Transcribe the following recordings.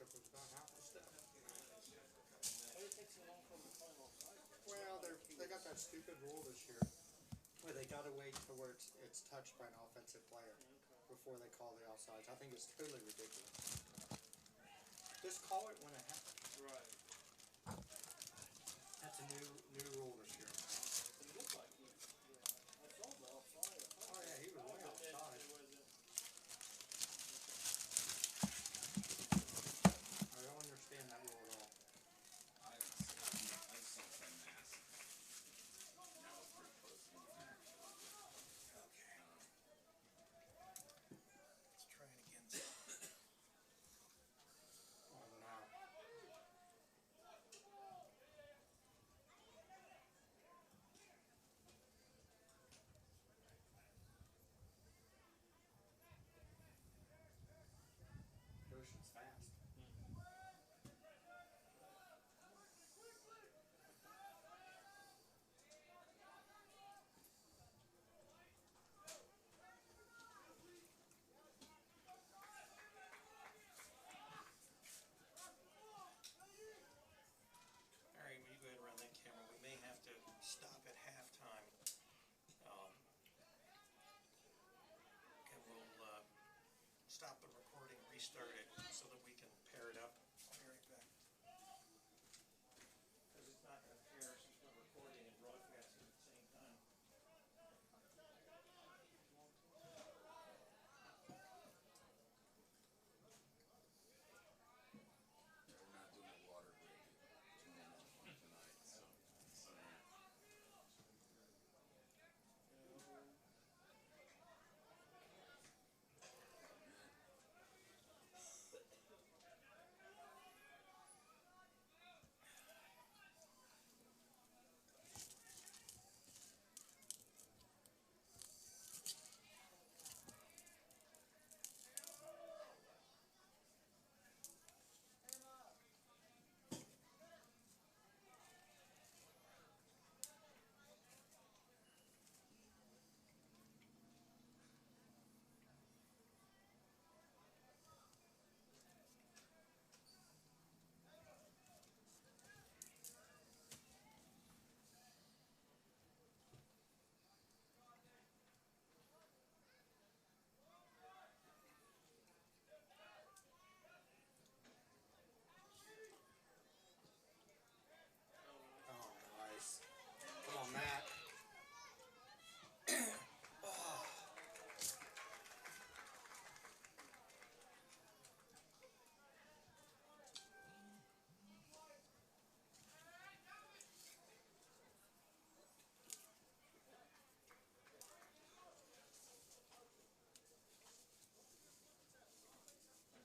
worship was going out and stuff. Why did it take so long for them to climb off site? Well, they got that stupid rule this year where they gotta wait to where it's touched by an offensive player before they call the offsides. I think it's totally ridiculous. Just call it when it happens. Right. That's a new rule this year. It looked like he, I saw the offside. Oh yeah, he was way outside. I don't understand that rule at all. I saw some mass. That was pretty close to the finish. Okay. Let's try it again. Oh no. Goshen's fast. Alright, will you go ahead and run that camera? We may have to stop at halftime. And we'll stop the recording, restart it, so that we can pair it up. I'll be right back. Because it's not going to pair us if we're recording and broadcasting at the same time. We're not doing a water break tonight, so. Oh, nice. Come on, Matt. Oh.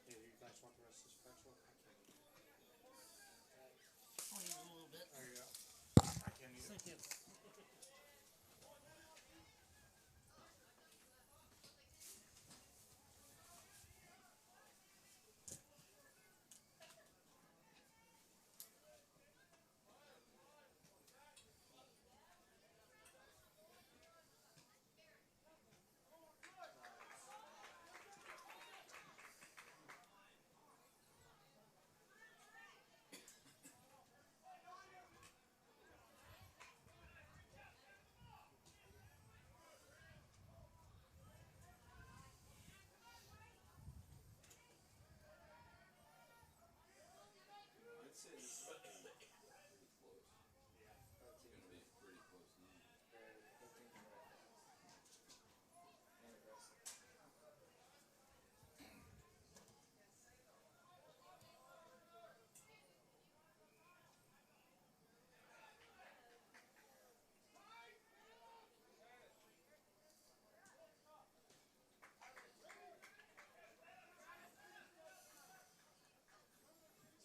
Hey, you guys want the rest of this pretzel? I can't eat it. I'll use a little bit. There you go. I can't eat it. Thank you. I'd say this is pretty close. Yeah, It's going to be a pretty close number. very good thing for right now. And aggressive.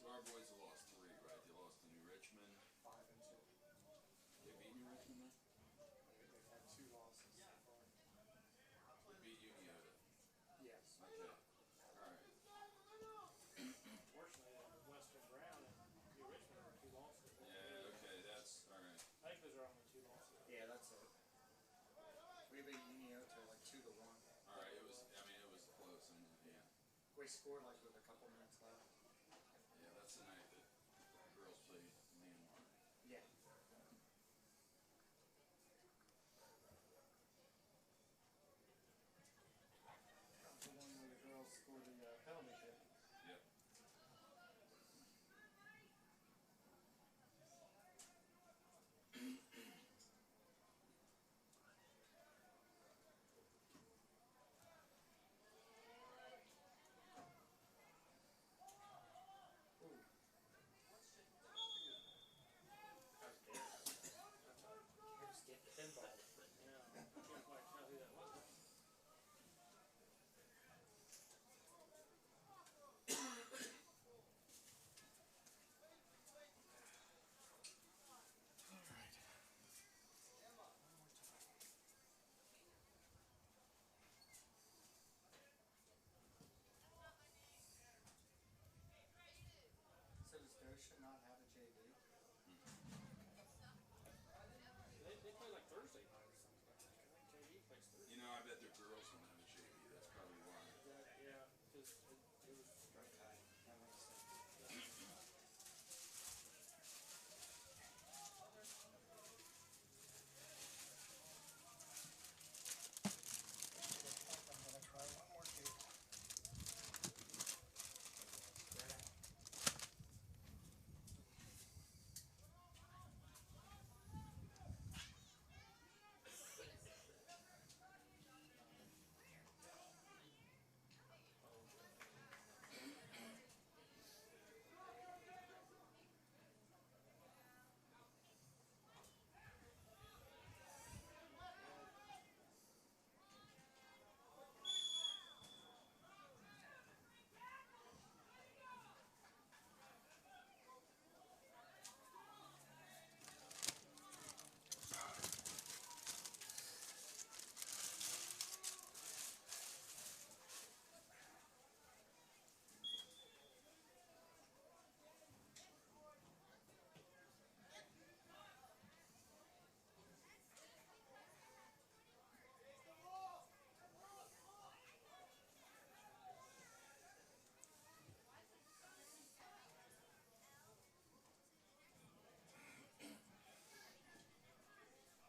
So our boys have lost 3, right? They lost to New Richmond. 5-2. They beat New Richmond then? They've had 2 losses so far. They beat Uniota. Yes. Okay. Alright. Fortunately, Western Brown and New Richmond are 2 losses. Yeah, okay, that's alright. I think those are only 2 losses. Yeah, that's it. We beat Uniota like 2-1. Alright, it was close. Yeah. We scored like with a couple minutes left. Goshen not have a JV? They play like Thursday night or something, I think. I think JV plays Thursday. You know, I bet their girls don't have a JV. That's probably why. Yeah, because it was. Okay, that makes sense. I'm gonna try one more cake.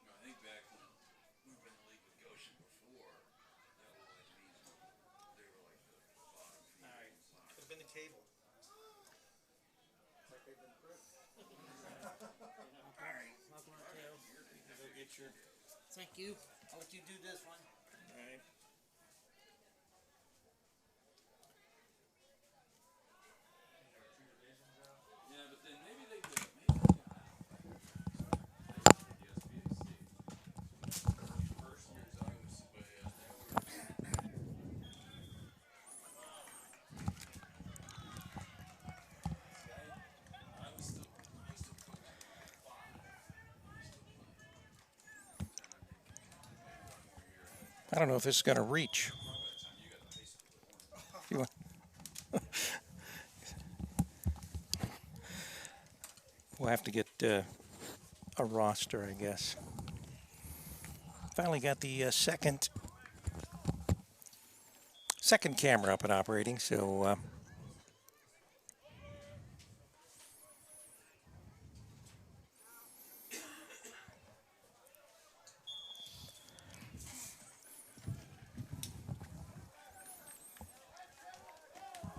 No, I think back when we were in the league with Goshen before, that was like these. They were like the bottom feeder All right. in soccer. Could have been the cable. It's like they've been approved. Welcome to Go get your. Thank you. I'll let you do this one. All right. Yeah, but then maybe they did. Maybe they got the SBAC. First years I was way out I was still coaching 5. I don't know if this is going to reach. You want- We'll have to get a roster, I guess. Finally got the second camera up and operating, so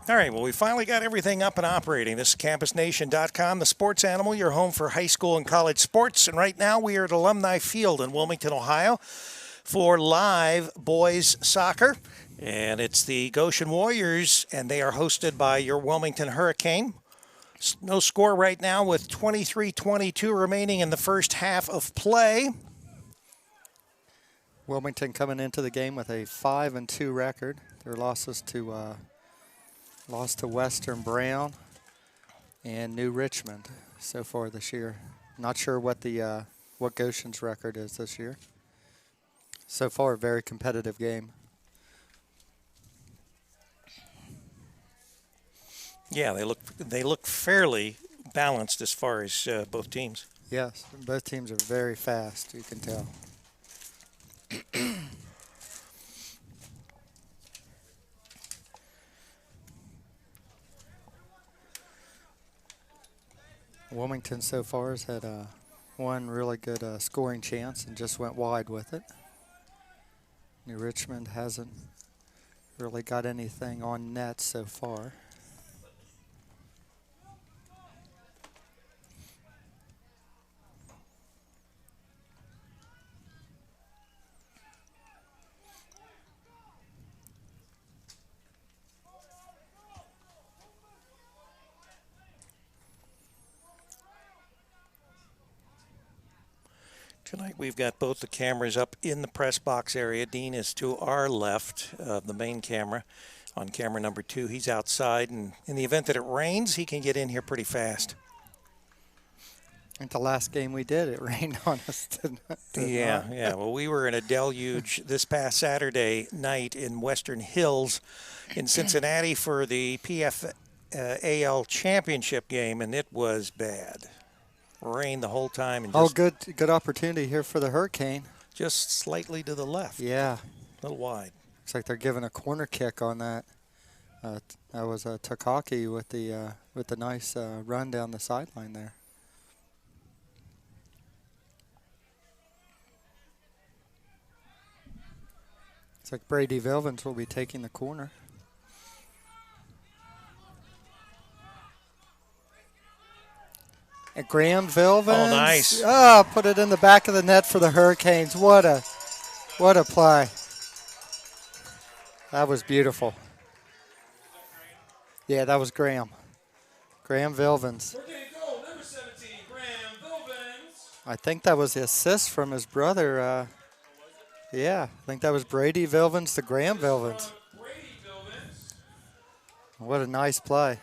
all right, well, we finally got everything up and operating. This is CampusNation.com, the sports animal, your home for high school and college sports. And right now we are at Alumni Field in Wilmington, Ohio for live boys soccer. And it's the Goshen Warriors, and they are hosted by your Wilmington Hurricane. No score right now with 23-22 remaining in the first half of play. Wilmington coming into the game with a 5-2 record. Their losses to lost to Western Brown and New Richmond so far this year. Not sure what the what Goshen's record is this year. So far, a very competitive game. Yeah, they look fairly balanced as far as both teams. Yes, both teams are very fast, you can tell. Wilmington so far has had one really good scoring chance and just went wide with it. New Richmond hasn't really got anything on net so far. Tonight we've got both the cameras up in the press box area. Dean is to our left of the main camera on camera number 2. He's outside, and in the event that it rains, he can get in here pretty fast. I think the last game we did, it rained on us, didn't it? Yeah. Well, we were in a deluge this past Saturday night in Western Hills in Cincinnati for the PFL AL championship game, and it was bad. Rain the whole time, and Oh, just, good opportunity here for the Hurricane. just slightly to the left. Yeah. A little wide. Looks like they're giving a corner kick on that. That was Takaki with the nice run down the sideline there. Looks like Brady Vilvins will be taking the corner. And Graham Vilvins. Oh, nice. Oh, put it in the back of the net for the Hurricanes. What a play. That was beautiful. Yeah, that was Graham. Graham Vilvins. I think that was the assist from his brother. Yeah, I think that was Brady Vilvins to Graham Vilvins. What a nice play.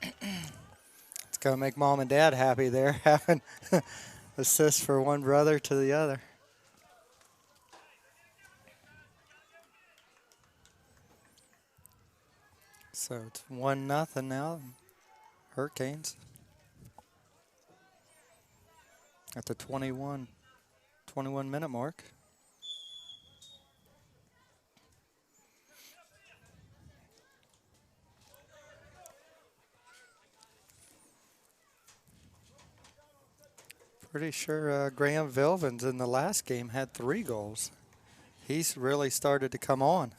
It's going to make mom and dad happy there, having assists for one brother to the other. So it's 1-0 now, Hurricanes. At the 21-minute mark. Pretty sure Graham Vilvins in the last game had 3 goals. He's really started to come on.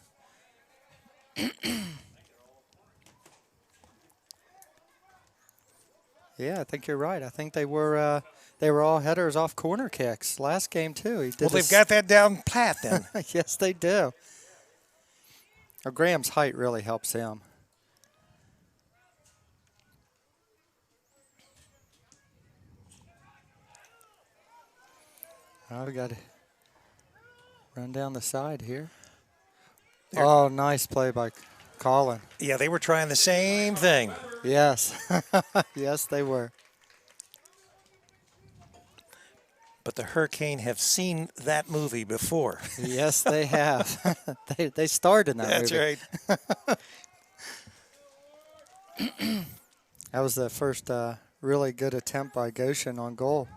Yeah, I think you're right. I think they were all headers off corner kicks last game too. Well, they've got that down pat then. Yes, they do. Graham's height really helps him. Oh, we got to run down the side here. Oh, nice play by Colin. Yeah, they were trying the same thing. Yes. Yes, they were. But the Hurricane have seen that movie before. Yes, they have. they starred in that movie. That's right. That was the first really good attempt by Goshen on goal.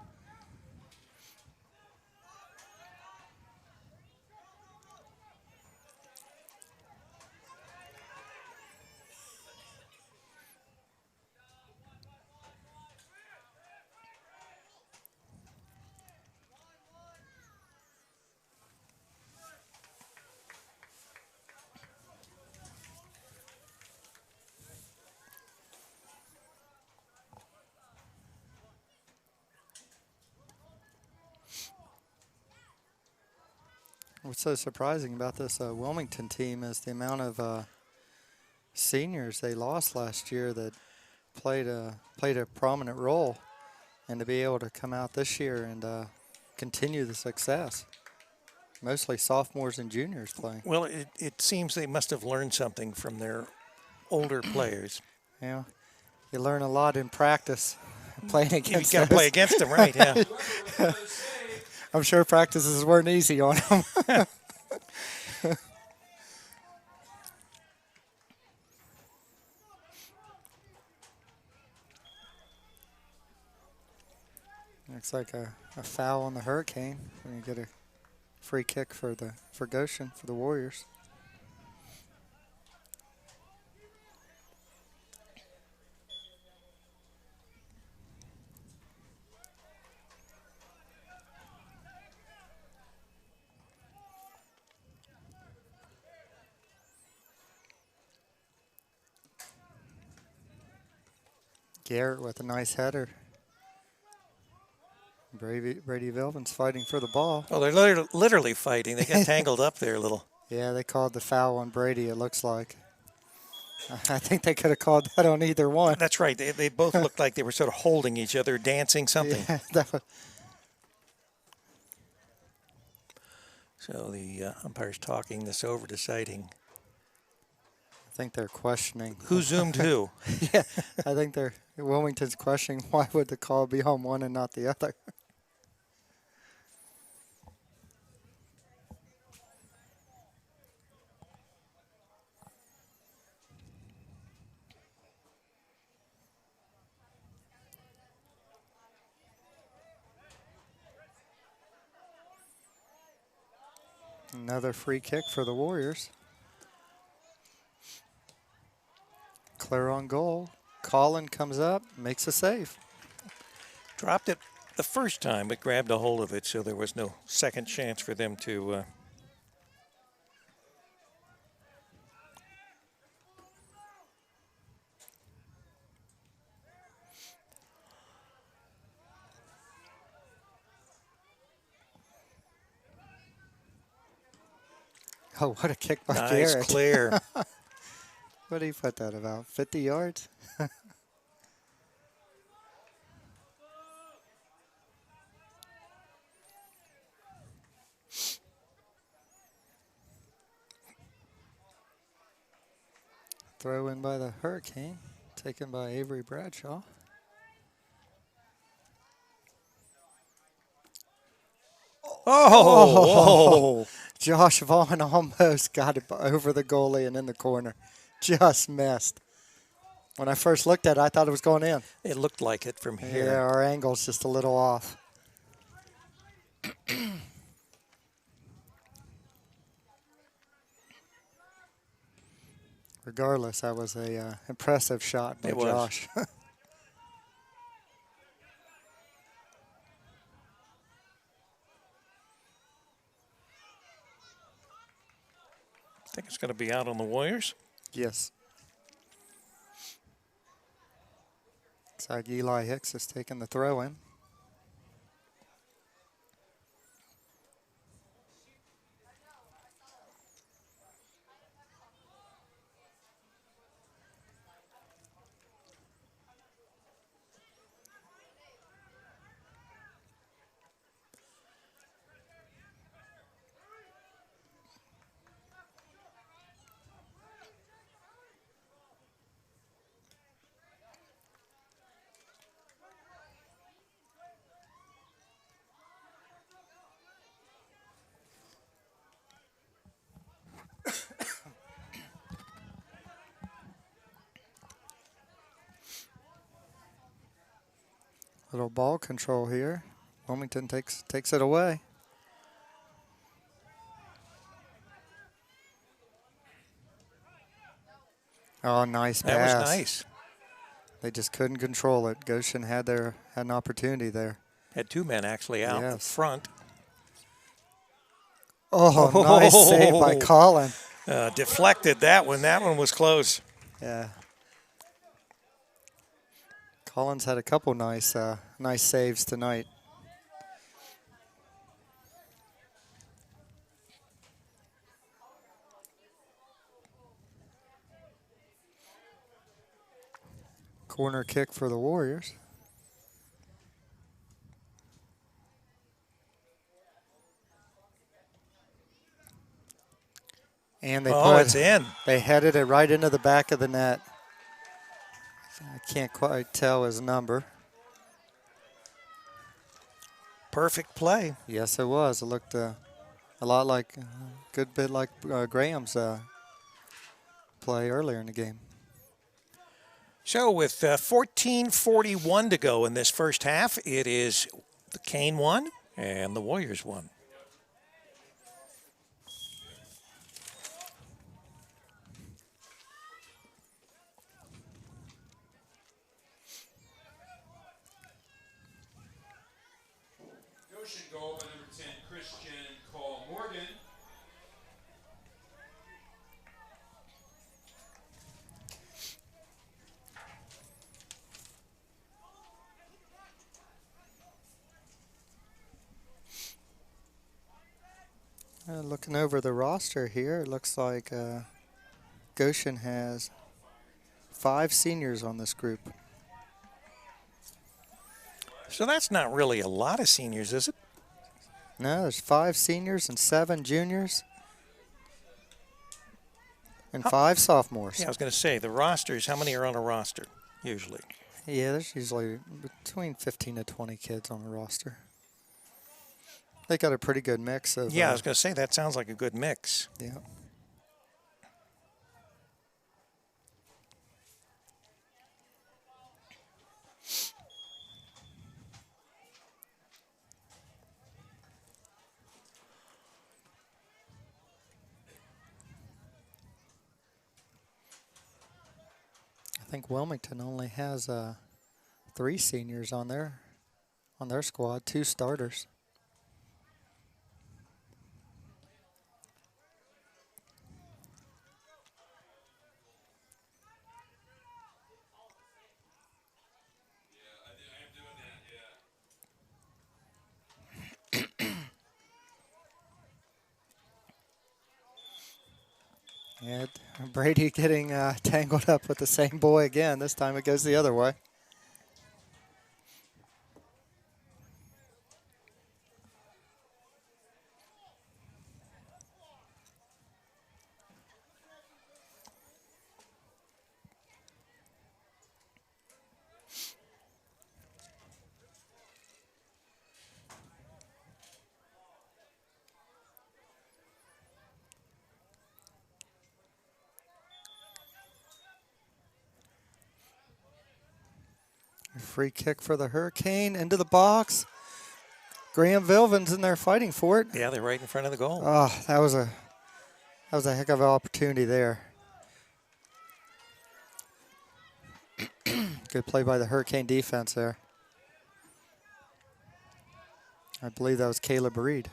What's so surprising about this Wilmington team is the amount of seniors they lost last year that played a prominent role, and to be able to come out this year and continue the success. Mostly sophomores and juniors playing. Well, it seems they must have learned something from their older players. Yeah, you learn a lot in practice playing against them. You got to play against them, right? Yeah. I'm sure practices weren't easy on them. Looks like a foul on the Hurricane. And you get a free kick for Goshen, for the Warriors. Garrett with a nice header. Brady Vilvins fighting for the ball. Oh, they're literally fighting. They got tangled up there a little. Yeah, they called the foul on Brady, it looks like. I think they could have called that on either one. That's right. They both looked like they were sort of holding each other, dancing something. Yeah, so the umpire's talking this over, deciding. I think they're questioning. Who zoomed who? Yeah, I think Wilmington's questioning why would the call be on one and not the other. Another free kick for the Warriors. Clear on goal. Colin comes up, makes a save. Dropped it the first time, but grabbed a hold of it, so there was no second chance for them to. Oh, what a kick by Nice Garrett. clear. What did he put that about? 50 yards? Throw in by the Hurricane, taken by Avery Bradshaw. Oh! Josh Vaughn almost got it over the goalie and in the corner. Just missed. When I first looked at it, I thought it was going in. It looked like it from here. Yeah, our angle's just a little off. Regardless, that was a impressive shot by Josh. I think it's going to be out on the Warriors. Yes. Looks like Eli Hicks has taken the throw in. Little ball control here. Wilmington takes it away. Oh, nice pass. That was nice. They just couldn't control it. Goshen had an opportunity there. Had two men actually out front. Oh, nice save by Colin. Deflected that one. That one was close. Yeah. Colin's had a couple nice saves tonight. Corner kick for the Warriors. And they it's in. They headed it right into the back of the net. I can't quite tell his number. Perfect play. Yes, it was. It looked a lot like, a good bit like Graham's play earlier in the game. So with 14:41 to go in this first half, it is the Cane 1 and the Warriors 1. Goshen goal by number 10, Christian Cole Morgan. Looking over the roster here, it looks like Goshen has 5 seniors on this group. So that's not really a lot of seniors, is it? No, there's 5 seniors and 7 juniors and 5 sophomores. Yeah, I was going to say, the rosters, how many are on a roster usually? Yeah, there's usually between 15 to 20 kids on the roster. They got a pretty good mix of... Yeah, I was going to say, that sounds like a good mix. Yeah. think Wilmington only has 3 seniors on their squad, 2 starters. And Brady getting tangled up with the same boy again. This time it goes the other way. Free kick for the Hurricane into the box. Graham Vilvin's in there fighting for it. Yeah, they're right in front of the goal. Oh, that was a heck of an opportunity there. Good play by the Hurricane defense there. I believe that was Caleb Reed.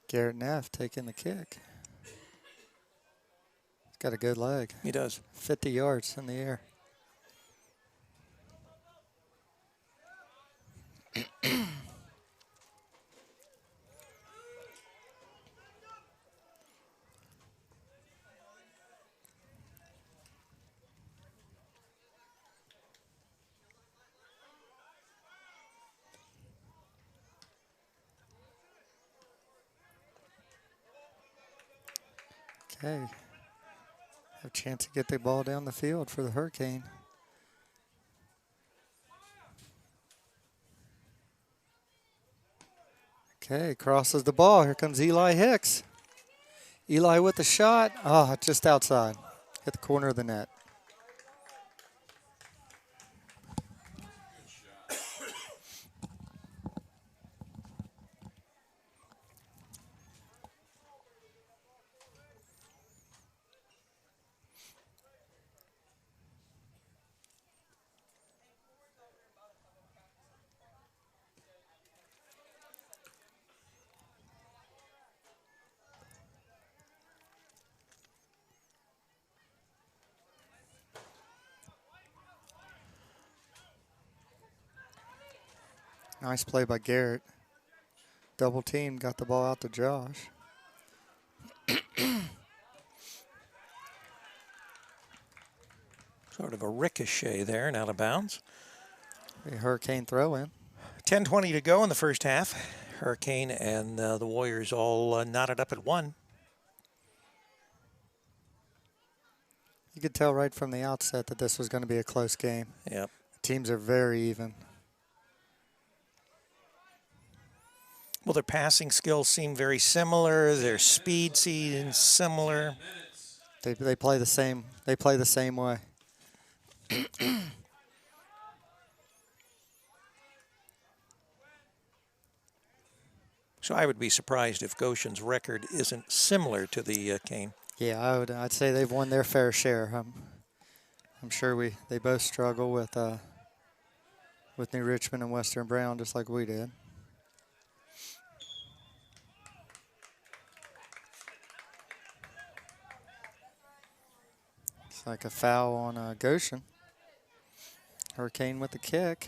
Garrett Neff taking the kick. He's got a good leg. He does. 50 yards in the air. Okay. Have a chance to get the ball down the field for the Hurricane. Okay, crosses the ball. Here comes Eli Hicks. Eli with the shot. Oh, just outside. Hit the corner of the net. Nice play by Garrett. Double team, got the ball out to Josh. Sort of a ricochet there and out of bounds. A Hurricane throw in. 10:20 to go in the first half. Hurricane and the Warriors all knotted up at 1. You could tell right from the outset that this was going to be a close game. Yep. The teams are very even. Well, their passing skills seem very similar. Their speed seems similar. They play the same. They play the same way. So I would be surprised if Goshen's record isn't similar to the Cane. Yeah, I'd say they've won their fair share. I'm sure they both struggle with New Richmond and Western Brown just like we did. It's like a foul on Goshen. Hurricane with the kick.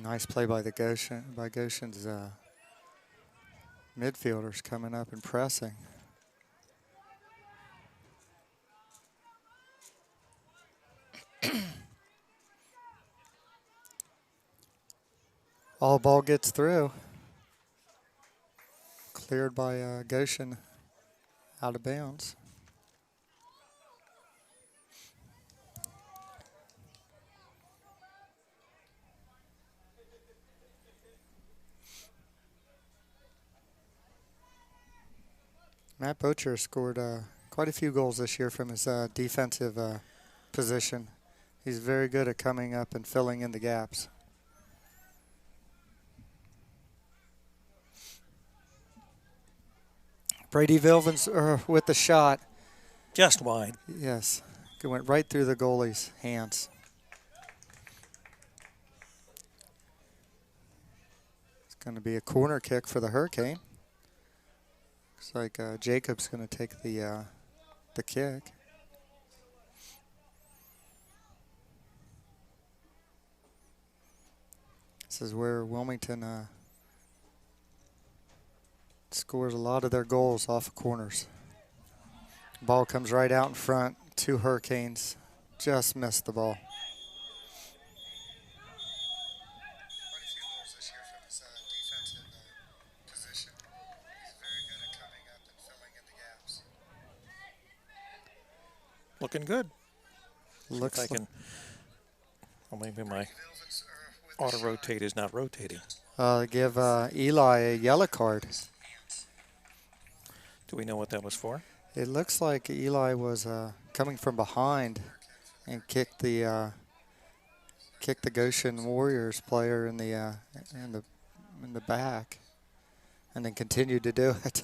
Nice play by the Goshen's midfielders coming up and pressing. All ball gets through. Cleared by Goshen out of bounds. Matt Bocher scored quite a few goals this year from his defensive position. He's very good at coming up and filling in the gaps. Brady Vilvins with the shot. Just wide. Yes, it went right through the goalie's hands. It's going to be a corner kick for the Hurricane. Looks like Jacob's going to take the kick. This is where Wilmington scores a lot of their goals off of corners. Ball comes right out in front. 2 Hurricanes just missed the ball. Looking good. Looks if I can. Well, maybe my auto rotate is not rotating. Give Eli a yellow card. Do we know what that was for? It looks like Eli was coming from behind and kicked the Goshen Warriors player in the back, and then continued to do it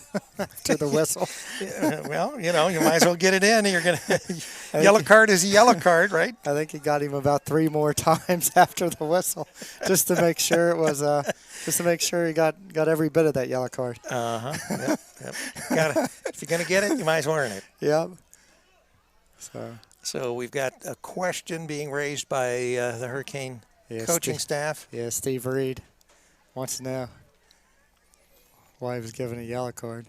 to the whistle. Yeah, well, you know, you might as well get it in. You're gonna yellow card is a yellow card, right? I think he got him about 3 more times after the whistle, just to make sure it was just to make sure he got every bit of that yellow card. Yep. If you're gonna get it, you might as well earn it. Yep. So we've got a question being raised by the Hurricane coaching staff. Yeah, Steve Reed wants to know why he was given a yellow card.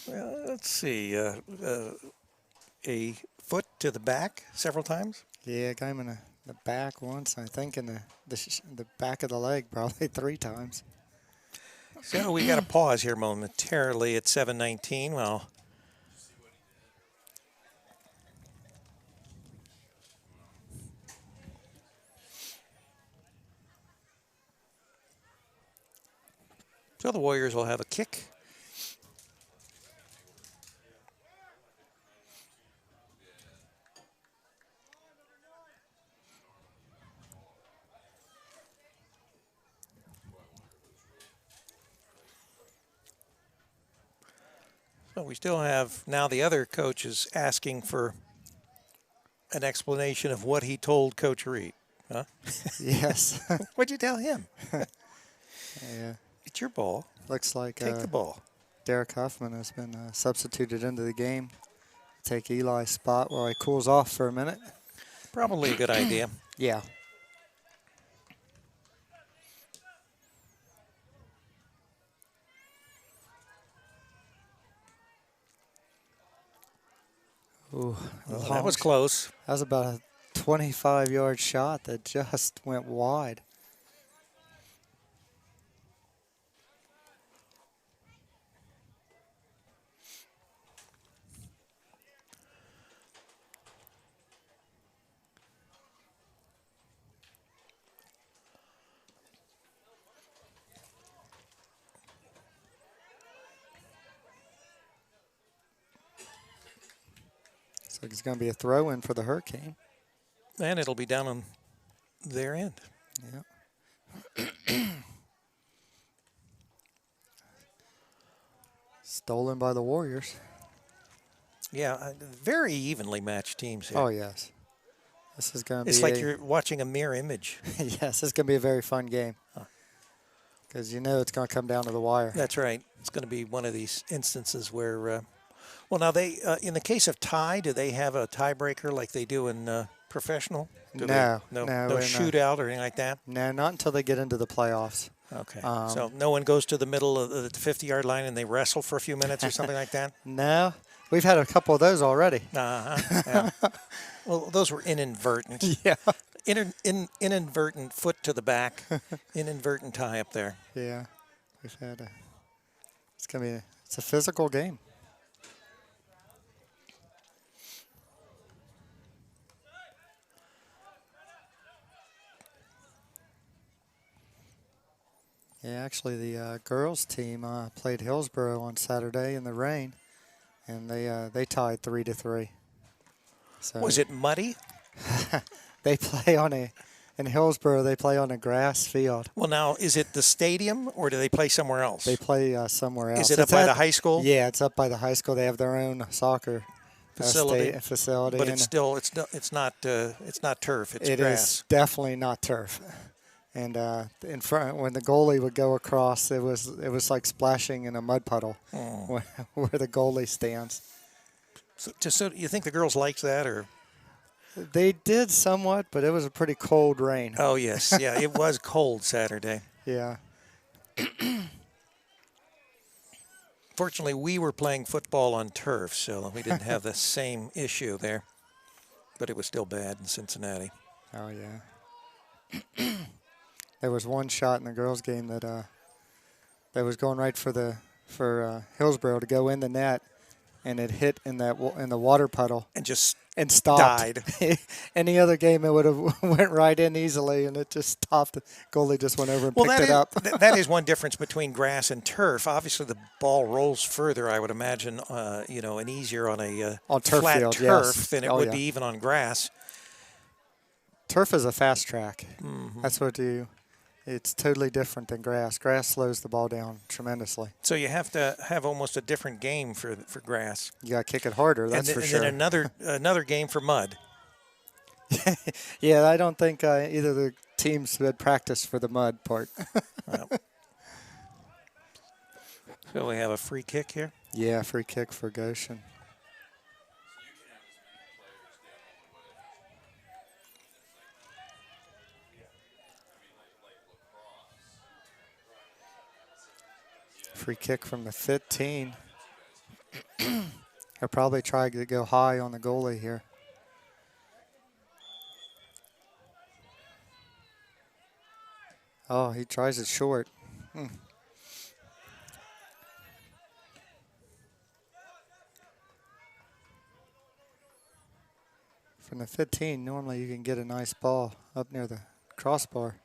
Well, let's see. A foot to the back several times. Yeah, got him in the back once. I think in the back of the leg probably 3 times. So we got to pause here momentarily at 7:19. Well. So the Warriors will have a kick. So we still have, now the other coach is asking for an explanation of what he told Coach Reed. Huh? Yes. What'd you tell him? Yeah. It's your ball. Looks like take the ball. Derek Huffman has been substituted into the game. Take Eli's spot while he cools off for a minute. Probably a good idea. Yeah. Ooh, well, that was close. That was about a 25-yard shot that just went wide. Looks like it's going to be a throw-in for the Hurricane. And it'll be down on their end. Yeah. Stolen by the Warriors. Yeah, very evenly matched teams here. Oh, yes. This is going to be It's like you're watching a mirror image. Yes, it's going to be a very fun game. Because you know it's going to come down to the wire. That's right. It's going to be one of these instances where, well, now they, in the case of tie, do they have a tiebreaker like they do in professional? No, no no, shootout or anything like that? No, not until they get into the playoffs. Okay. So no one goes to the middle of the 50-yard line and they wrestle for a few minutes or something like that? No. We've had a couple of those already. Uh-huh. Yeah. Well, those were inadvertent. Yeah. Inadvertent foot to the back, inadvertent tie up there. Yeah. We've had it's a physical game. Yeah, actually, the girls' team played Hillsborough on Saturday in the rain, and they tied 3-3. So Was it muddy? They play in Hillsborough. They play on a grass field. Well, now is it the stadium or do they play somewhere else? They play somewhere else. Is it up by the high school? Yeah, it's up by the high school. They have their own soccer facility. But it's still it's not turf. It's it grass. Is definitely not turf. And in front, when the goalie would go across, it was like splashing in a mud puddle where the goalie stands. So you think the girls liked that, or? They did somewhat, but it was a pretty cold rain. Oh yes, yeah, it was cold Saturday. Yeah. Fortunately, we were playing football on turf, so we didn't have the same issue there. But it was still bad in Cincinnati. Oh yeah. There was one shot in the girls' game that was going right for Hillsborough to go in the net, and it hit in the water puddle and stopped. Died. Any other game, it would have went right in easily, and it just stopped. The goalie just went over and picked it up. That is one difference between grass and turf. Obviously, the ball rolls further, I would imagine, and easier on a flat field, turf yes. than it would be even on grass. Turf is a fast track. Mm-hmm. That's what it's totally different than grass. Grass slows the ball down tremendously. So you have to have almost a different game for grass. You got to kick it harder, that's for sure. And then another game for mud. Yeah, I don't think either of the teams had practiced for the mud part. Well, so we have a free kick here? Yeah, free kick for Goshen. Free kick from the 15. He'll probably try to go high on the goalie here. Oh, he tries it short. From the 15, normally you can get a nice ball up near the crossbar.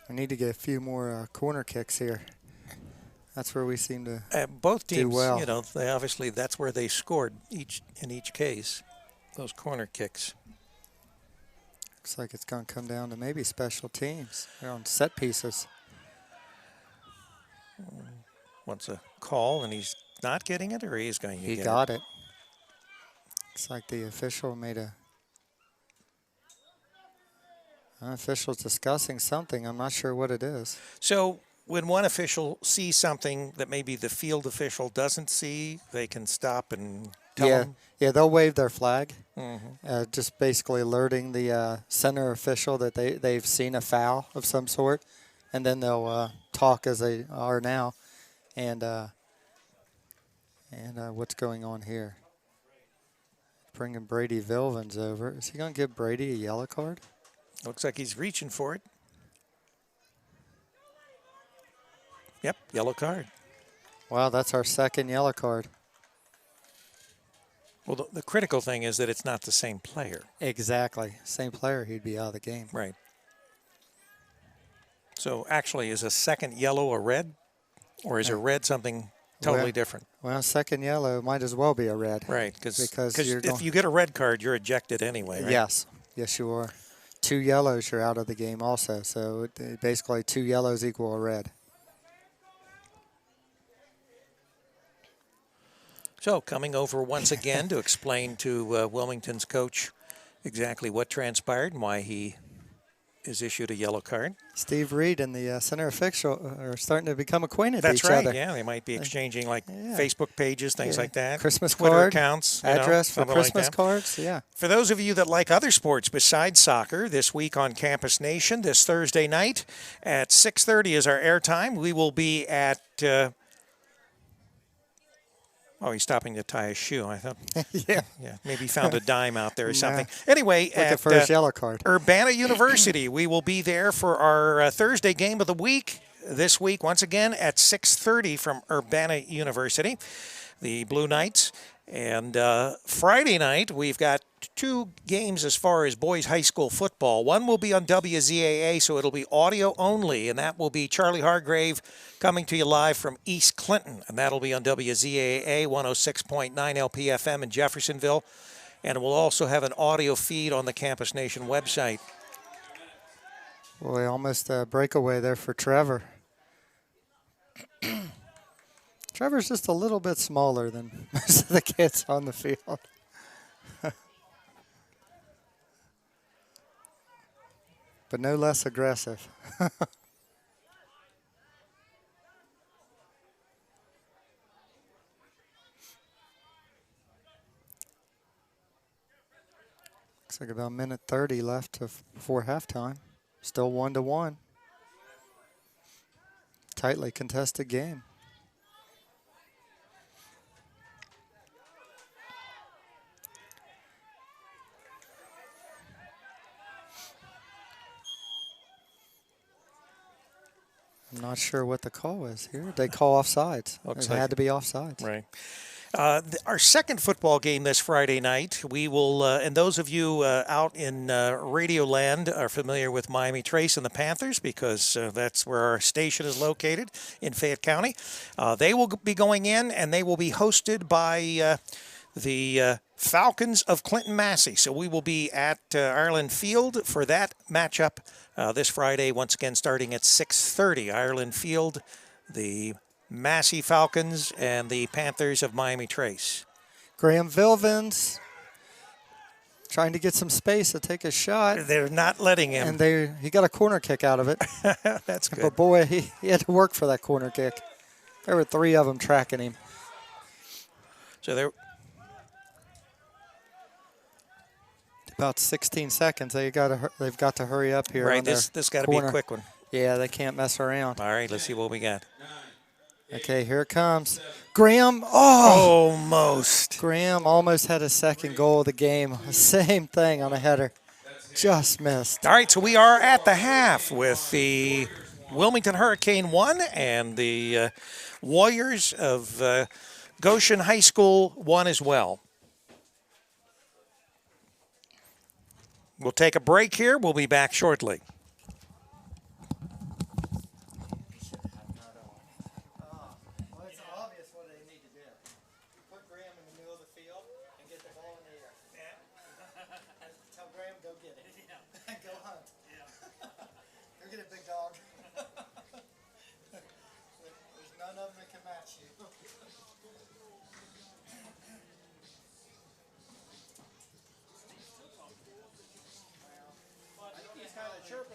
I need to get a few more corner kicks here. That's where we seem to both teams, do well. They obviously that's where they scored in each case, those corner kicks. Looks like it's going to come down to maybe special teams. They're on set pieces. Wants a call, and he's not getting it, or he's going to get it? He got it. Looks like the official made a... official's discussing something. I'm not sure what it is. So when one official sees something that maybe the field official doesn't see, they can stop and tell them? Yeah, they'll wave their flag, just basically alerting the center official that they've seen a foul of some sort, and then they'll talk as they are now, and what's going on here. Bringing Brady Vilvins over. Is he going to give Brady a yellow card? Looks like he's reaching for it. Yep, yellow card. Wow, that's our second yellow card. Well, the critical thing is that it's not the same player. Exactly. Same player, he'd be out of the game. Right. So actually, is a second yellow a red? Or is a red something totally different? Well, second yellow might as well be a red. Right, because if you get a red card, you're ejected anyway, right? Yes. Yes, you are. 2 yellows, you're out of the game also. So basically 2 yellows equal a red. So coming over once again to explain to Wilmington's coach exactly what transpired and why he is issued a yellow card. Steve Reed and the center official are starting to become acquainted with each That's right. other. Yeah, they might be exchanging Facebook pages, things like that. Christmas Twitter card, accounts, address for Christmas like cards. Yeah. For those of you that like other sports besides soccer, this week on Campus Nation, this Thursday night at 6:30 is our airtime. We will be at. Oh, he's stopping to tie his shoe. I thought, yeah, maybe he found a dime out there or something. Anyway, looking for his yellow card. Urbana University, we will be there for our Thursday game of the week this week. Once again at 6:30 from Urbana University, the Blue Knights. And Friday night, we've got two games as far as boys high school football. One will be on WZAA, so it'll be audio only, and that will be Charlie Hargrave coming to you live from East Clinton, and that'll be on WZAA 106.9 LPFM in Jeffersonville. And we'll also have an audio feed on the Campus Nation website. Boy, almost a breakaway there for Trevor. Trevor's just a little bit smaller than most of the kids on the field. But no less aggressive. Looks like about a minute 30 left before halftime. Still 1-1. Tightly contested game. I'm not sure what the call was here. They call offsides. It had to be offsides. Right. Our second football game this Friday night, we will, and those of you out in Radio Land are familiar with Miami Trace and the Panthers because that's where our station is located in Fayette County. They will be going in, and they will be hosted by the Falcons of Clinton Massey. So we will be at Ireland Field for that matchup this Friday, once again starting at 6:30. Ireland Field, the Massey Falcons and the Panthers of Miami Trace. Graham Vilvins trying to get some space to take a shot. They're not letting him. And he got a corner kick out of it. That's good. But boy, he had to work for that corner kick. There were three of them tracking him. So they're about 16 seconds. They've got to hurry up here. Right, this got to be a quick one. Yeah, they can't mess around. All right, let's see what we got. Okay, here it comes. Graham, almost. Graham almost had a second goal of the game. Same thing on a header. Just missed. All right, so we are at the half with the Wilmington Hurricane 1 and the Warriors of Goshen High School 1 as well. We'll take a break here. We'll be back shortly. Chirping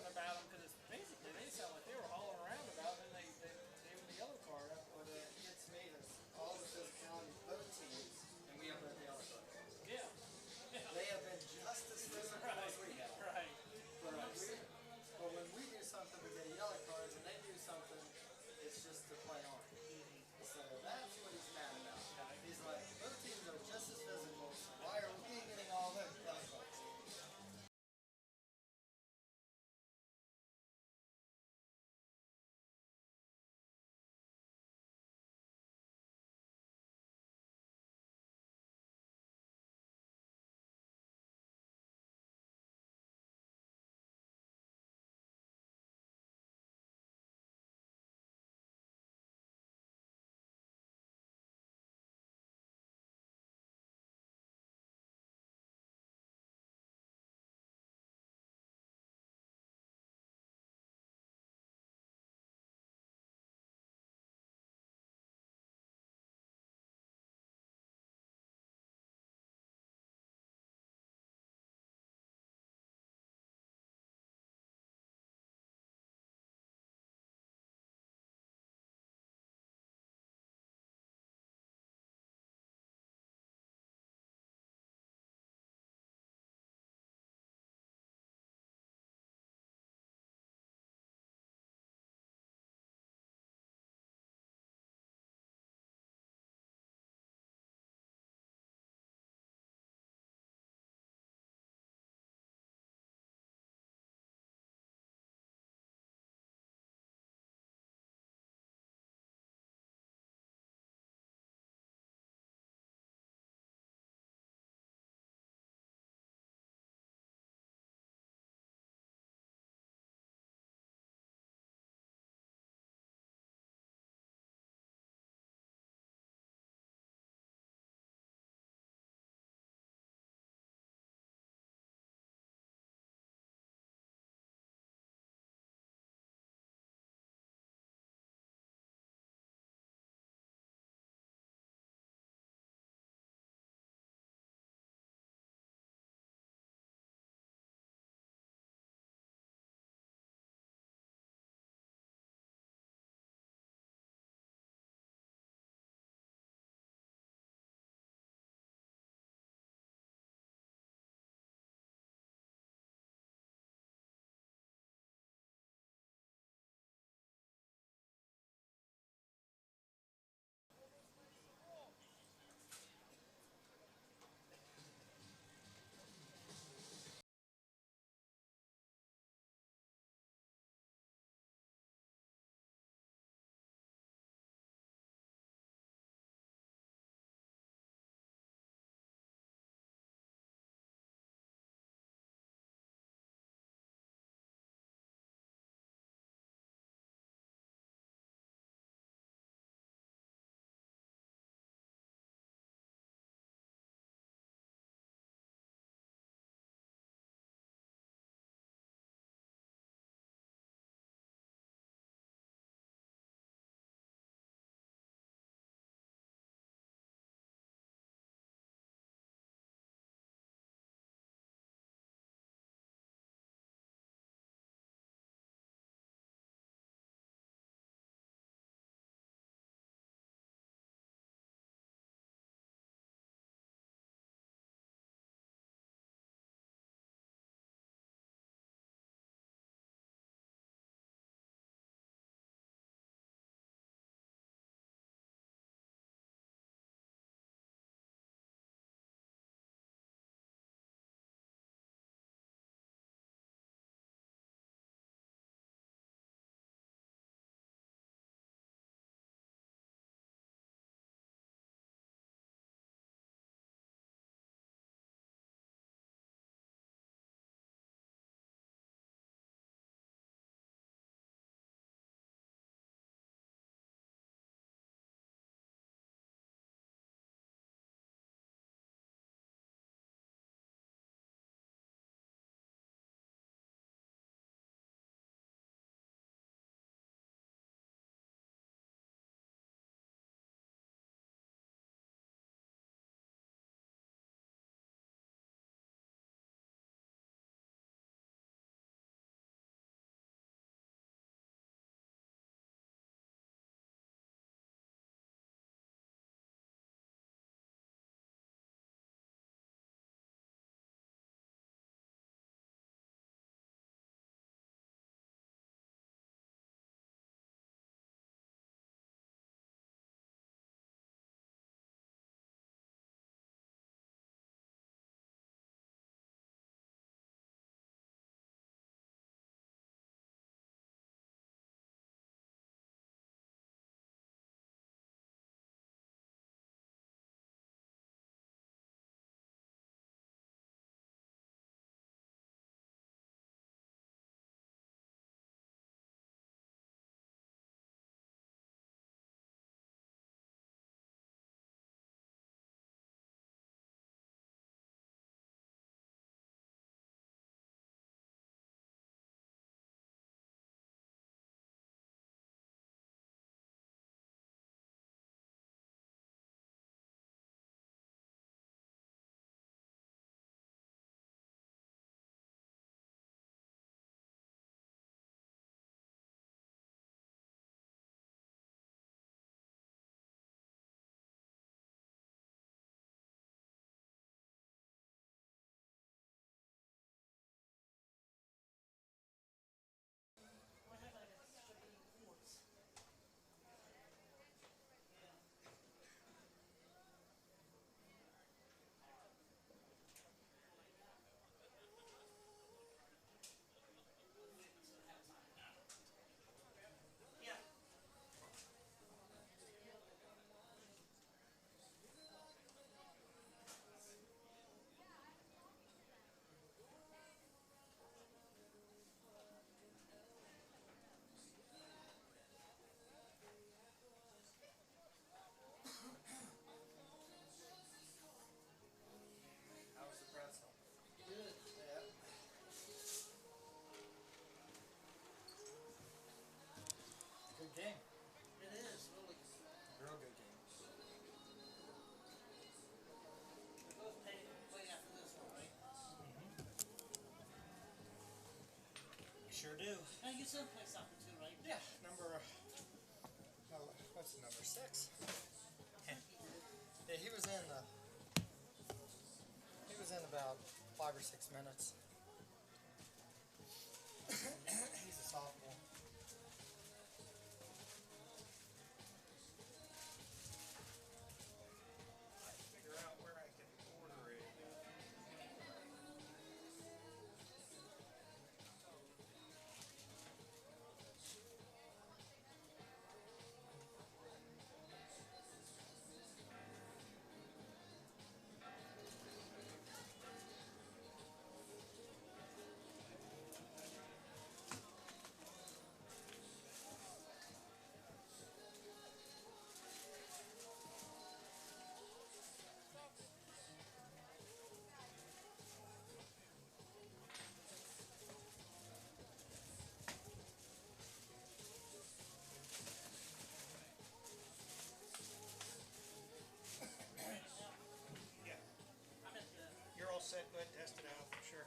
son plays soccer too, right? Yeah, what's the number, 6? Yeah, he was in about 5 or 6 minutes. He's a sophomore. Figure out where I can order it. You're all set. Go ahead and test it out. Sure.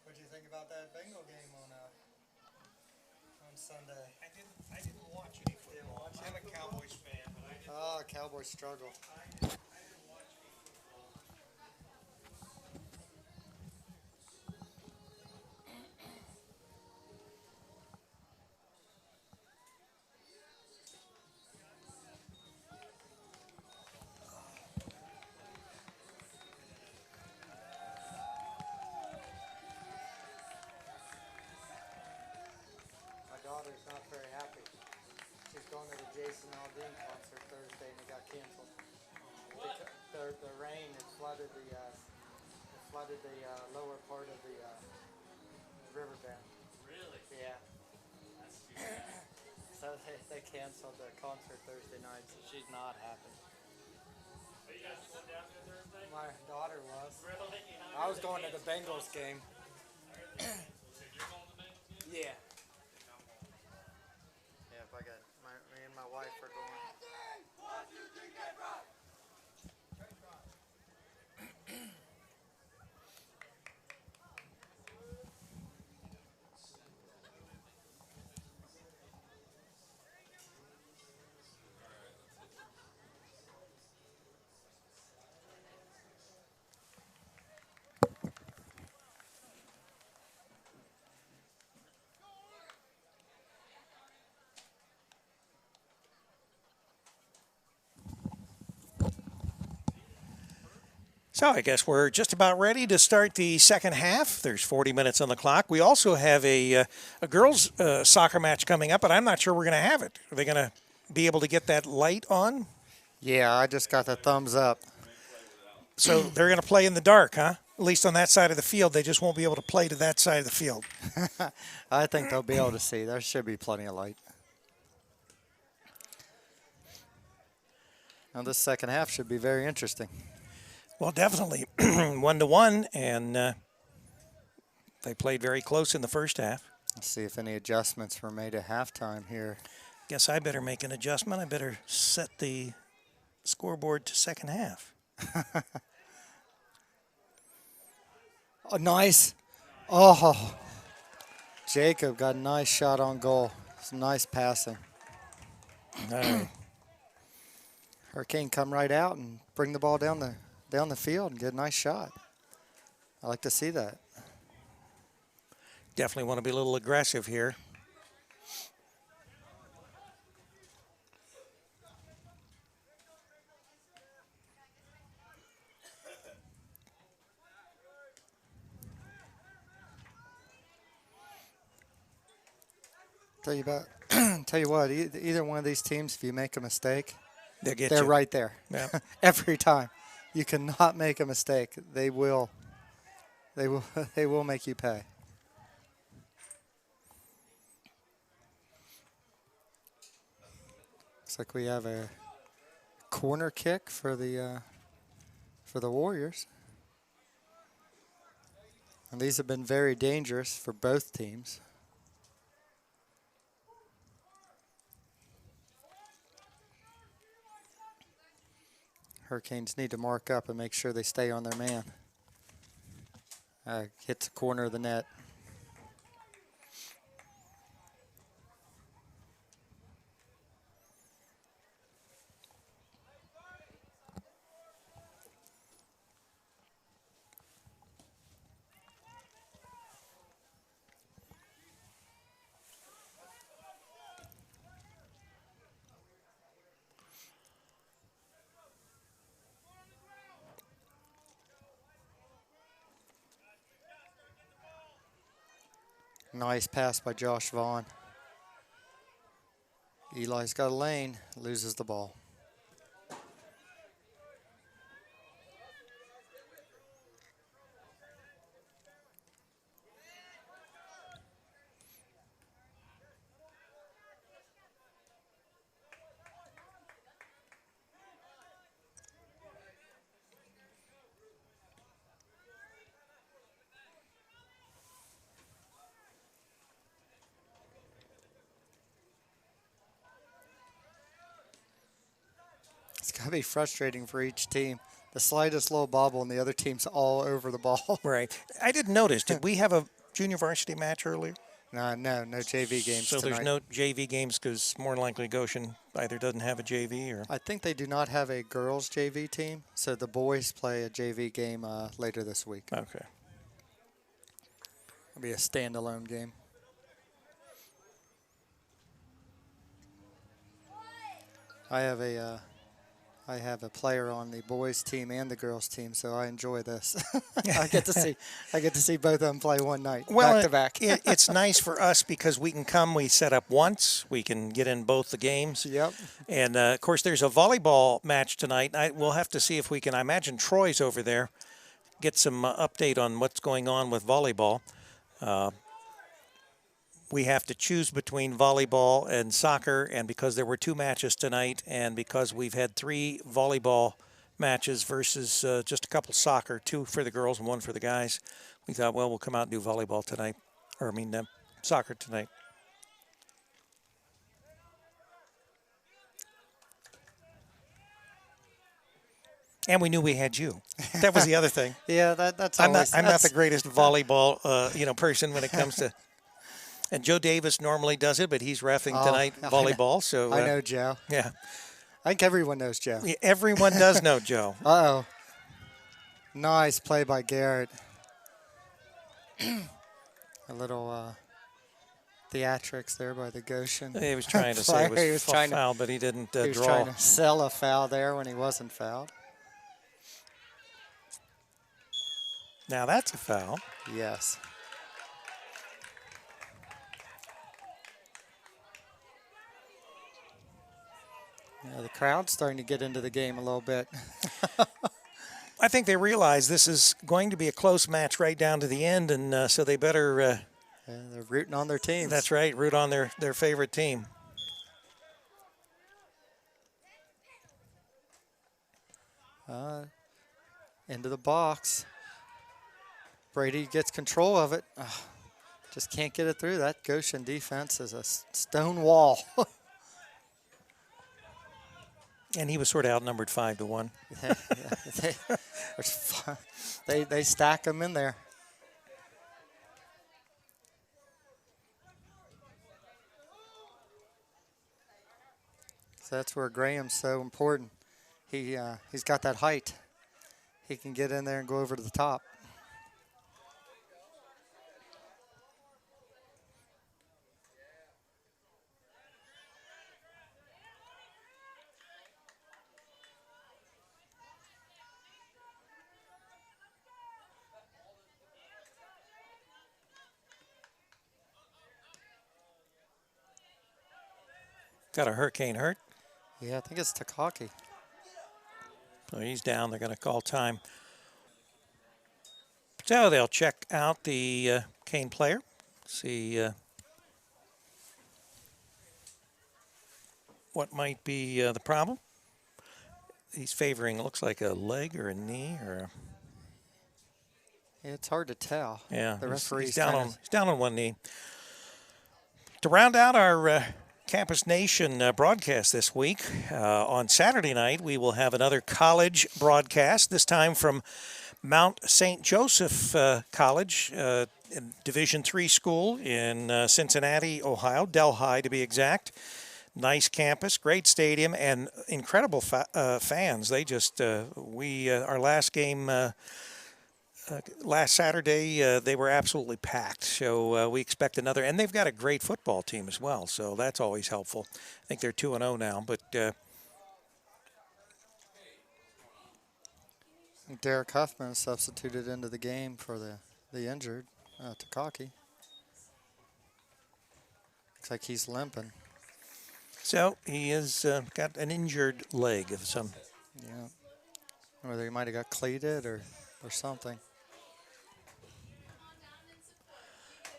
What do you think about that Bengal game on Sunday? I didn't watch any football. watch I'm a Cowboys fan, but I didn't. Oh, Cowboys struggle. I didn't watch any football. My daughter's not very happy. She's going to the Jason Aldean concert Thursday and it got canceled. The rain had flooded the lower part of the riverbed. Really? Yeah. That's too bad. So they canceled the concert Thursday night, so she's not happy. Are you guys going down there Thursday? My daughter was. Really? I was going to the Bengals game. You're going to the Bengals game? Yeah. Yeah, if I got me and my wife are going. So I guess we're just about ready to start the second half. There's 40 minutes on the clock. We also have a girls' soccer match coming up, but I'm not sure we're going to have it. Are they going to be able to get that light on? Yeah, I just got the thumbs up. So they're going to play in the dark, huh? At least on that side of the field. They just won't be able to play to that side of the field. I think they'll be able to see. There should be plenty of light. Now this second half should be very interesting. Well, definitely 1-1, and they played very close in the first half. Let's see if any adjustments were made at halftime here. Guess I better make an adjustment. I better set the scoreboard to second half. Oh, nice. Oh, Jacob got a nice shot on goal. Some nice passing. All right. Hurricane come right out and bring the ball down the field and get a nice shot. I like to see that. Definitely want to be a little aggressive here. Tell you what, either one of these teams, if you make a mistake, They're right there. Yeah. Every time. You cannot make a mistake. They will make you pay. Looks like we have a corner kick for the Warriors. And these have been very dangerous for both teams. Hurricanes need to mark up and make sure they stay on their man. Hits the corner of the net. Nice pass by Josh Vaughn. Eli's got a lane, loses the ball. It's got to be frustrating for each team. The slightest little bobble and the other team's all over the ball. Right. I didn't notice. Did we have a junior varsity match earlier? No JV games So tonight. there's no JV games because more than likely Goshen either doesn't have a JV or... I think they do not have a girls JV team, so the boys play a JV game later this week. Okay. It'll be a standalone game. I have a player on the boys team and the girls team, so I enjoy this. I get to see both of them play one night, back to back. It's nice for us because we can come. We set up once. We can get in both the games. Yep. And of course, there's a volleyball match tonight. We'll have to see if we can. I imagine Troy's over there. Get some update on what's going on with volleyball. We have to choose between volleyball and soccer, and because there were 2 matches tonight, and because we've had 3 volleyball matches versus just a couple soccer, 2 for the girls and 1 for the guys, we thought, well, we'll come out and do volleyball tonight, soccer tonight. And we knew we had you. That was the other thing. Yeah, that's. I'm not the greatest volleyball, person when it comes to. And Joe Davis normally does it, but he's reffing tonight volleyball. So I know Joe. Yeah, I think everyone knows Joe. Yeah, everyone does know Joe. Uh-oh. Nice play by Garrett. A little theatrics there by the Goshen. He was trying to say it was foul, but he didn't draw. He was trying to sell a foul there when he wasn't fouled. Now that's a foul. Yes. Yeah, the crowd's starting to get into the game a little bit. I think they realize this is going to be a close match right down to the end, and so they better... yeah, they're rooting on their teams. That's right, root on their favorite team. Into the box. Brady gets control of it. Just can't get it through. That Goshen defense is a stone wall. And he was sort of outnumbered 5-1. They stack them in there. So that's where Graham's so important. He's got that height. He can get in there and go over to the top. Got a Hurricane hurt. Yeah, I think it's Takaki. So he's down. They're going to call time. So they'll check out the Cane player. See what might be the problem. He's favoring, it looks like a leg or a knee or It's hard to tell. Yeah, The referee's he's down on one knee. To round out our Campus Nation broadcast this week, on Saturday night we will have another college broadcast, this time from Mount St. Joseph College, Division III school in Cincinnati, Ohio, Delhi to be exact. Nice campus, great stadium, and incredible fans. They just, our last game last Saturday, they were absolutely packed. So we expect another, and they've got a great football team as well. So that's always helpful. I think they're 2-0 now, but. Derek Huffman substituted into the game for the injured, Takaki. Looks like he's limping. So he has got an injured leg of some. Yeah. Whether he might have got cleated or something.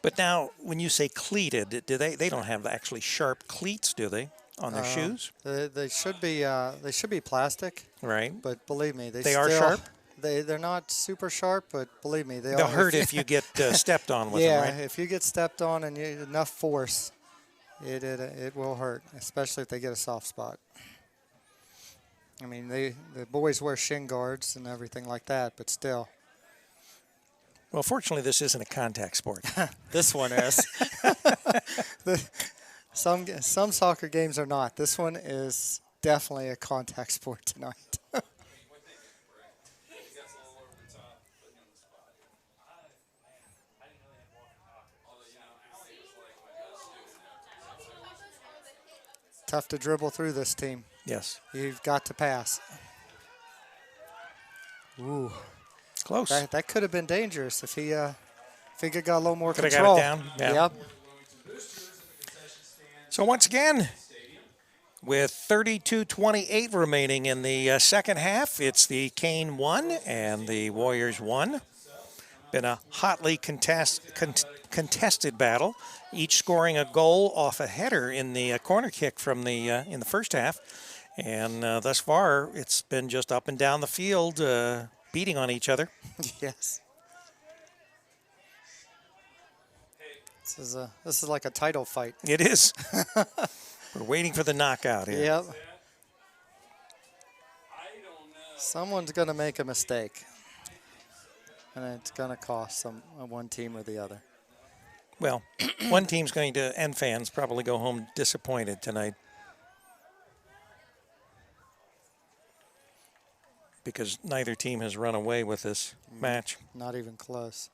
But now, when you say cleated, do they don't have actually sharp cleats, do they, on their shoes? They should be plastic. Right. But believe me, they are sharp. They're not super sharp, but believe me, they'll hurt if you get stepped on with them, right? Yeah, if you get stepped on and you enough force, it will hurt, especially if they get a soft spot. I mean, the boys wear shin guards and everything like that, but still. Well, fortunately, this isn't a contact sport. This one is. Some soccer games are not. This one is definitely a contact sport tonight. Tough to dribble through this team. Yes. You've got to pass. Ooh. Close. That could have been dangerous if he got a little more control. Could have got it down. Yeah. Yep. So once again, with 32-28 remaining in the second half, it's the Cane 1 and the Warriors 1. Been a hotly contested battle, each scoring a goal off a header in the corner kick from the in the first half. And thus far, it's been just up and down the field, beating on each other. Yes. This is like a title fight. It is. We're waiting for the knockout here. Yep. Someone's going to make a mistake, and it's going to cost one team or the other. Well, one team's going to, and fans, probably go home disappointed tonight. Because neither team has run away with this match. Not even close.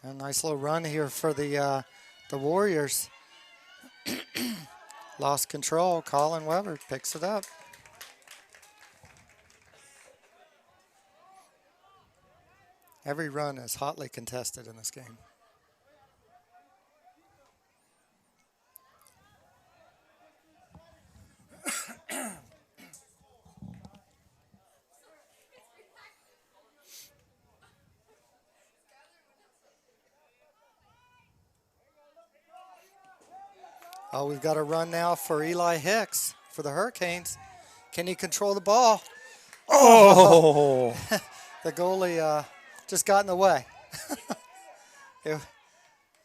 A nice little run here for the Warriors. Lost control. Colin Weber picks it up. Every run is hotly contested in this game. Oh, we've got a run now for Eli Hicks for the Hurricanes. Can he control the ball? Oh! The goalie just got in the way.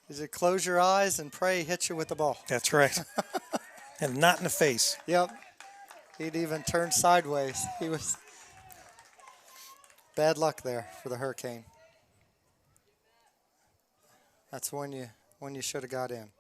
Is it close your eyes and pray he hits you with the ball? That's right. And not in the face. Yep. He'd even turned sideways. He was bad luck there for the Hurricane. That's when you should have got in.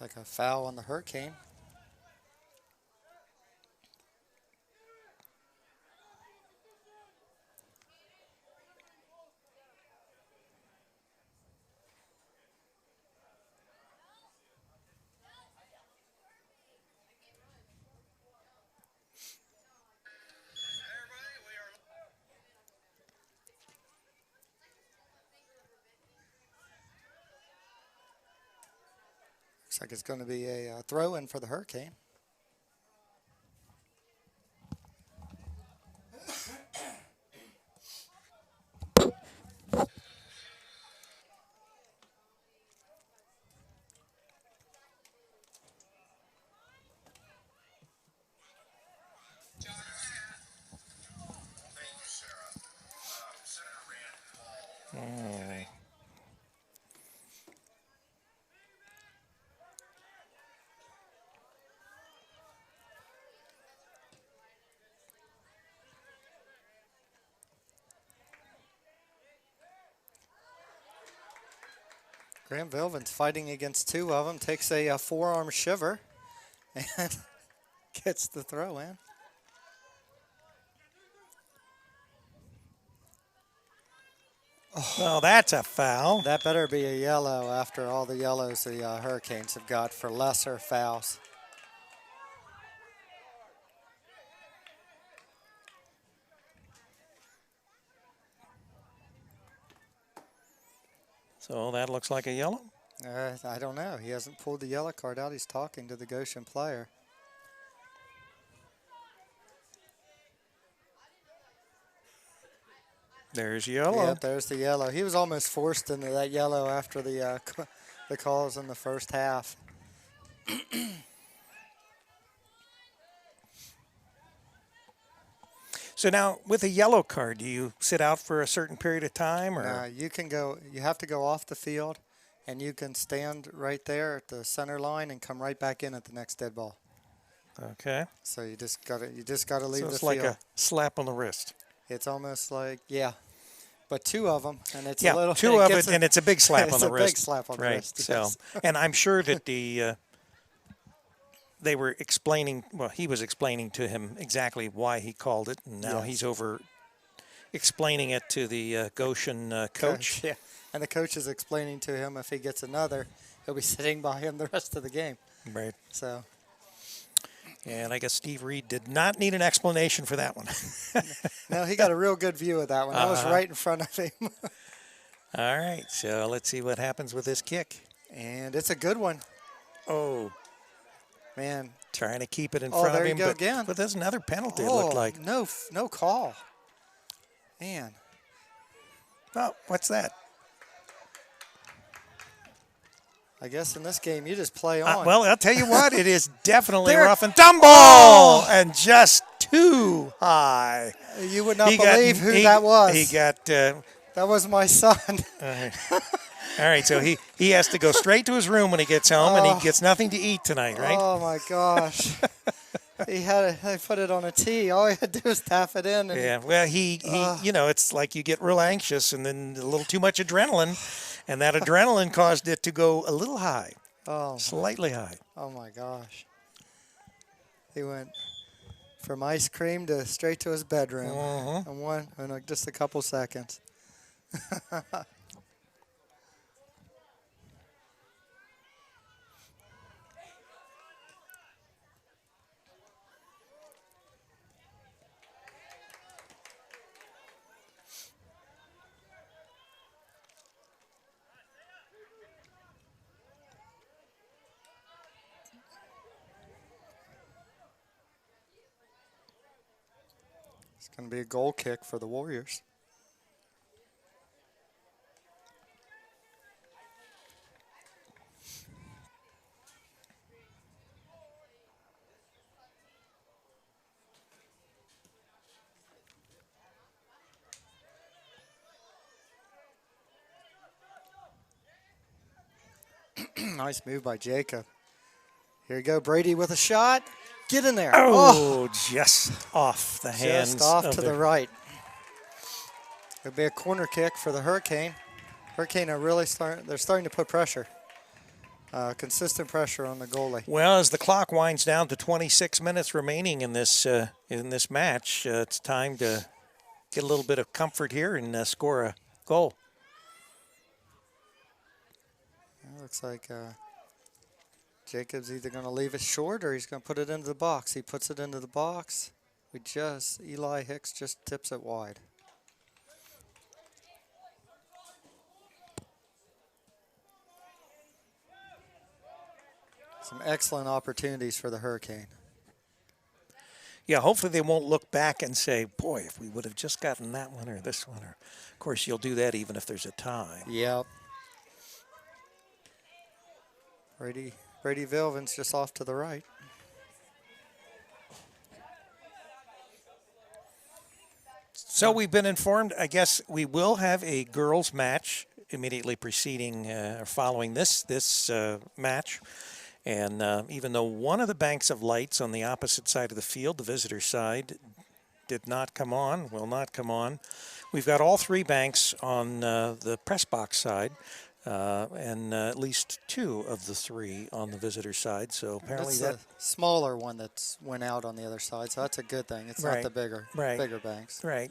Looks like a foul on the Hurricane. Looks like it's going to be a throw-in for the Hurricane. Graham Vilvin's fighting against two of them, takes a forearm shiver, and gets the throw in. Well, that's a foul. That better be a yellow after all the yellows the Hurricanes have got for lesser fouls. So that looks like a yellow. I don't know. He hasn't pulled the yellow card out. He's talking to the Goshen player. There's yellow. Yep, there's the yellow. He was almost forced into that yellow after the calls in the first half. So now, with a yellow card, do you sit out for a certain period of time, or you can go. You have to go off the field, and you can stand right there at the center line and come right back in at the next dead ball. Okay. So you just gotta leave the field. It's like a slap on the wrist. It's almost like but two of them, and it's Yeah, a little two of it, and it's a big slap on the wrist. It's a big slap on the right. wrist. So, Yes. and I'm sure that they were explaining. Well, he was explaining to him exactly why he called it, and now he's over explaining it to the Goshen coach. Yeah, and the coach is explaining to him if he gets another, he'll be sitting by him the rest of the game. Right. So. And I guess Steve Reed did not need an explanation for that one. No, he got a real good view of that one. That was right in front of him. All right, so let's see what happens with this kick. And it's a good one. Oh. Man. Trying to keep it in front of him. There you go again. But there's another penalty, it looked like. No call. Man. Oh, what's that? I guess in this game, you just play on. Well, I'll tell you what, it is definitely There- rough and tumble, and just too high. You would not believe who that was. He got. That was my son. All right, so he has to go straight to his room when he gets home, and he gets nothing to eat tonight, right? Oh my gosh. They put it on a tee. All he had to do was tap it in. And, Yeah, well, he it's like you get real anxious and then a little too much adrenaline, and that adrenaline caused it to go a little high, slightly high. Oh my gosh. He went from ice cream to straight to his bedroom in just a couple seconds. It's going to be a goal kick for the Warriors. Nice move by Jacob. Here you go, Brady with a shot. Get in there. Oh, just off the hands. Just off to the right. It'll be a corner kick for the Hurricane. Hurricane are really starting to put pressure. Consistent pressure on the goalie. Well, as the clock winds down to 26 minutes remaining in this match, it's time to get a little bit of comfort here and score a goal. It looks like Jacob's either going to leave it short or he's going to put it into the box. He puts it into the box. Eli Hicks just tips it wide. Some excellent opportunities for the Hurricane. Yeah, hopefully they won't look back and say, boy, if we would have just gotten that one or this one. Or, of course, you'll do that even if there's a tie. Yep. Brady Vilvin's just off to the right. So we've been informed, I guess we will have a girls' match immediately preceding or following this match. And even though one of the banks of lights on the opposite side of the field, the visitor side, will not come on, we've got all three banks on the press box side, and at least two of the three on the visitor side. So apparently that's the smaller one that's went out on the other side. So that's a good thing. It's not the bigger banks. Right.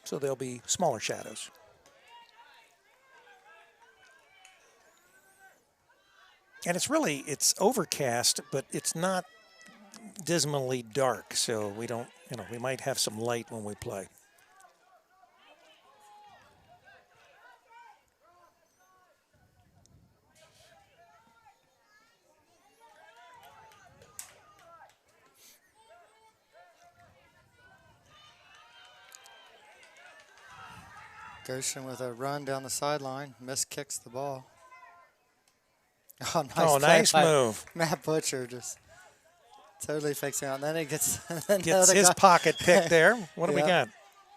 So there'll be smaller shadows. And it's overcast, but it's not dismally dark, so we don't, we might have some light when we play. Goshen with a run down the sideline, kicks the ball. Nice move. Matt Butcher just totally fakes out. And then he gets his pocket pick there. What do we got?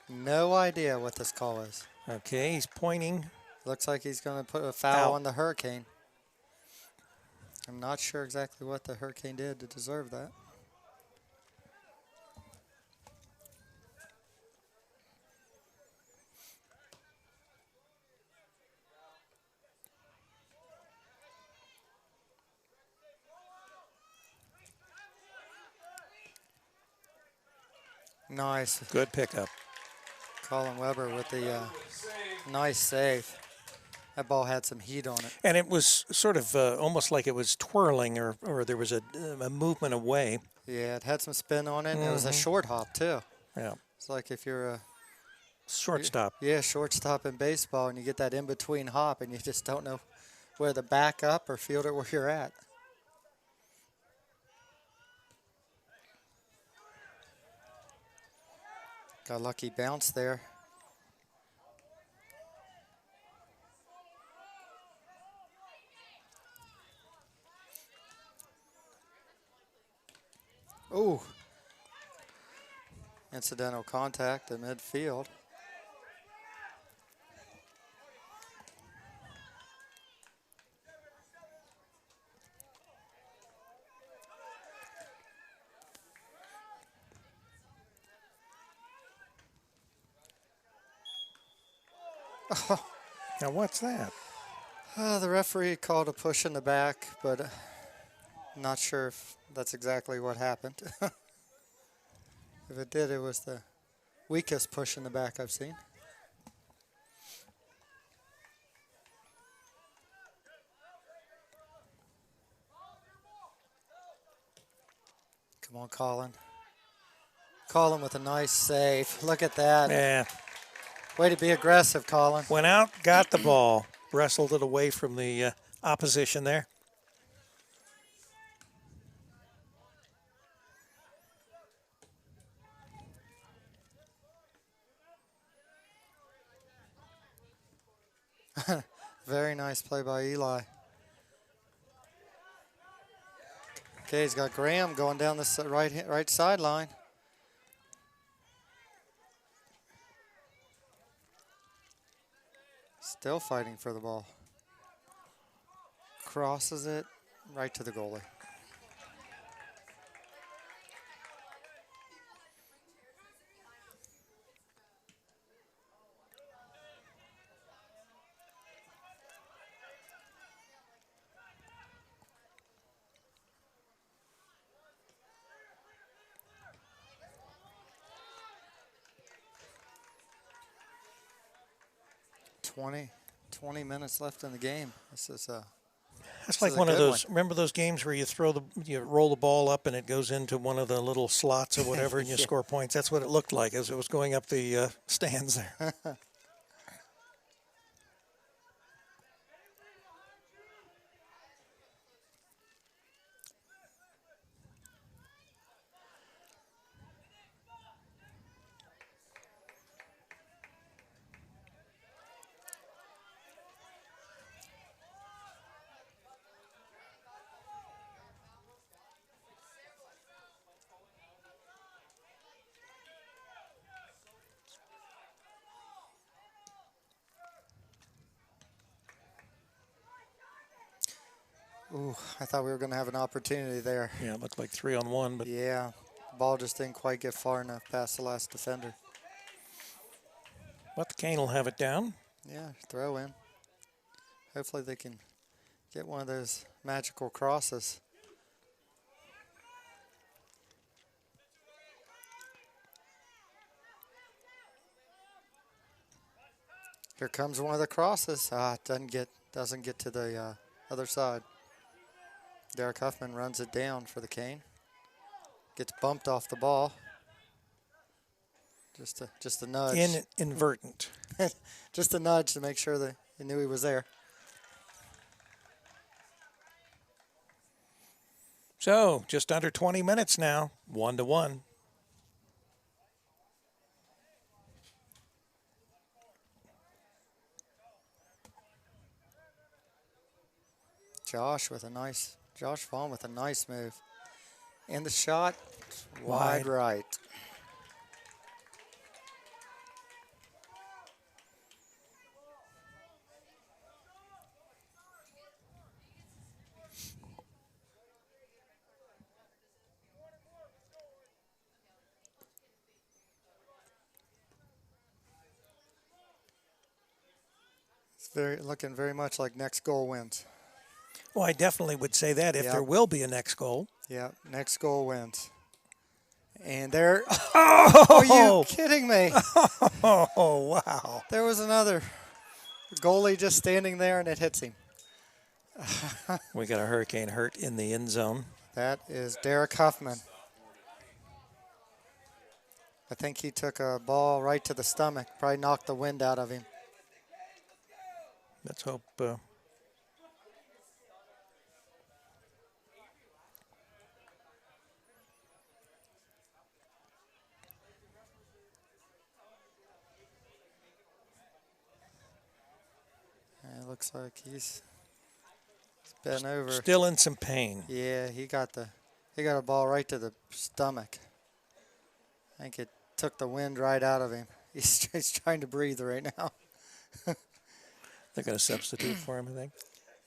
No idea what this call is. Okay, he's pointing. Looks like he's going to put a foul on the Hurricane. I'm not sure exactly what the Hurricane did to deserve that. Nice. Good pickup. Colin Weber with the nice save. That ball had some heat on it. And it was sort of almost like it was twirling or there was a movement away. Yeah, it had some spin on it. And it was a short hop, too. Yeah. It's like if you're a shortstop. Yeah, shortstop in baseball, and you get that in-between hop, and you just don't know whether to back up or field it where you're at. Got a lucky bounce there. Ooh. Incidental contact in midfield. Now what's that? The referee called a push in the back, but I'm not sure if that's exactly what happened. If it did, it was the weakest push in the back I've seen. Come on, Colin. Colin with a nice save. Look at that. Yeah. Way to be aggressive, Colin. Went out, got the ball, wrestled it away from the opposition there. Very nice play by Eli. Okay, he's got Graham going down the right sideline. Still fighting for the ball. Crosses it right to the goalie. 20 minutes left in the game. This is That's like one of those. Remember those games where you roll the ball up and it goes into one of the little slots or whatever, and you score points. That's what it looked like as it was going up the stands there. Ooh, I thought we were going to have an opportunity there. Yeah, it looked like 3-on-1, but yeah, the ball just didn't quite get far enough past the last defender. But the Cane will have it down. Yeah, throw in. Hopefully they can get one of those magical crosses. Here comes one of the crosses. It doesn't get to the other side. Derek Huffman runs it down for the Cane. Gets bumped off the ball. Just a nudge. Inadvertent. Just a nudge to make sure that he knew he was there. So, just under 20 minutes now, 1-1. Josh Vaughn with a nice move. And the shot, wide right. It's looking very much like next goal wins. Well, I definitely would say that if there will be a next goal. Yeah, next goal wins. And there, oh, are you kidding me? Oh, wow. There was another goalie just standing there and it hits him. We got a Hurricane hurt in the end zone. That is Derek Huffman. I think he took a ball right to the stomach, probably knocked the wind out of him. Let's hope. It looks like he's bent over. Still in some pain. Yeah, he got a ball right to the stomach. I think it took the wind right out of him. He's trying to breathe right now. They're going to substitute for him, I think.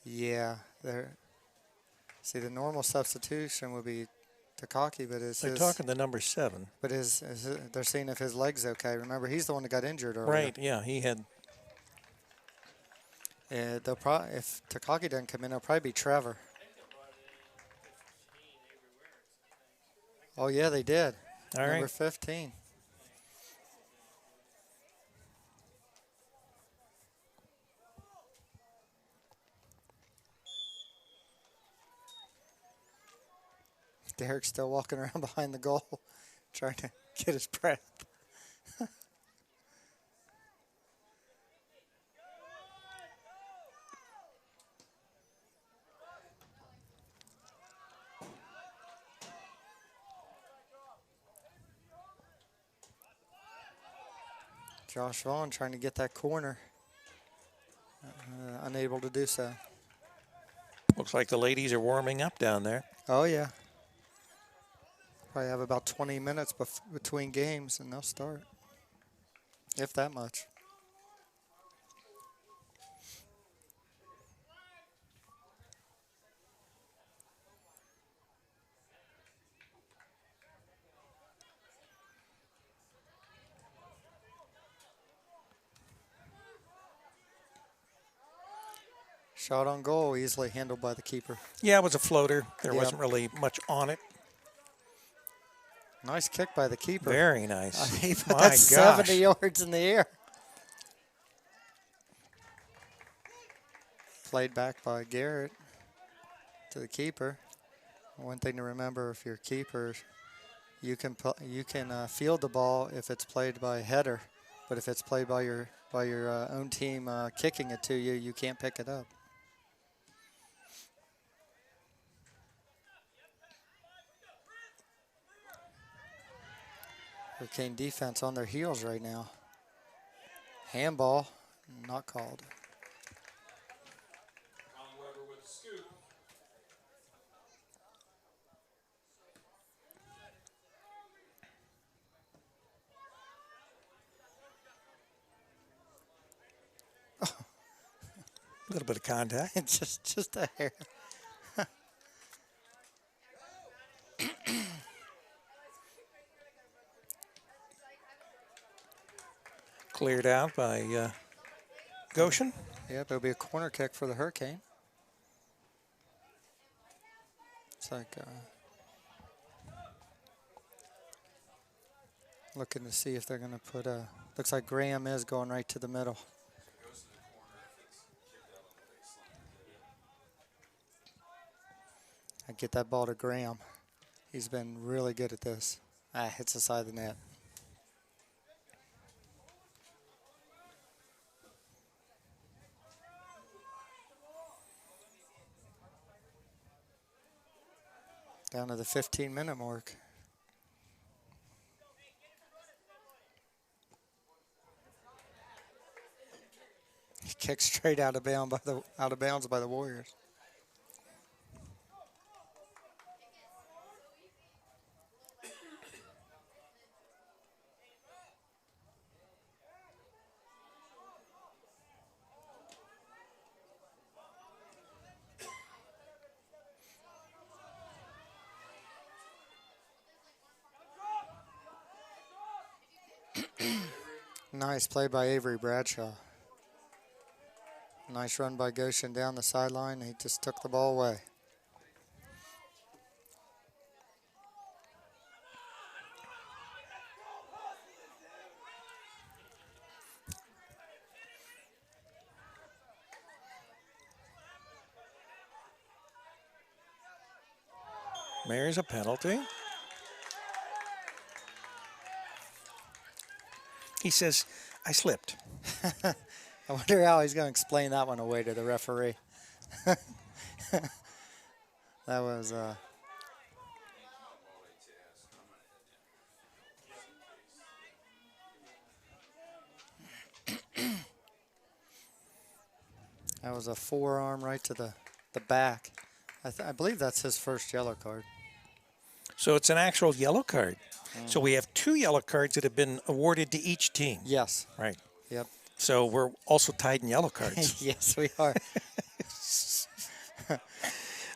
Yeah, see, the normal substitution would be Takaki, but they're talking the number 7. But they're seeing if his leg's okay. Remember, he's the one that got injured earlier. Right? Yeah, he had. If Takaki doesn't come in, it'll probably be Trevor. Oh yeah, they did. All right. Number 15. Derek's still walking around behind the goal, trying to get his breath. Josh Vaughn trying to get that corner. Unable to do so. Looks like the ladies are warming up down there. Oh, yeah. Probably have about 20 minutes between games, and they'll start, if that much. Shot on goal, easily handled by the keeper. Yeah, it was a floater. There wasn't really much on it. Nice kick by the keeper. Very nice. He put that 70 yards in the air. Played back by Garrett to the keeper. One thing to remember, if you're keeper, you can field the ball if it's played by a header, but if it's played by your own team kicking it to you, you can't pick it up. Hurricane defense on their heels right now. Handball, not called. A little bit of contact. just a hair. Cleared out by Goshen. Yep, it'll be a corner kick for the Hurricane. It's like looking to see if they're going to put a. Looks like Graham is going right to the middle. I get that ball to Graham. He's been really good at this. Hits the side of the net. Down to the 15-minute mark. He kicked straight out of bounds by the Warriors. Nice play by Avery Bradshaw. Nice run by Goshen down the sideline. He just took the ball away. There's a penalty. He says, I slipped. I wonder how he's going to explain that one away to the referee. That was that was a forearm right to the back. I believe that's his first yellow card. So it's an actual yellow card. So we have 2 yellow cards that have been awarded to each team. Yes. Right. Yep. So we're also tied in yellow cards. Yes, we are.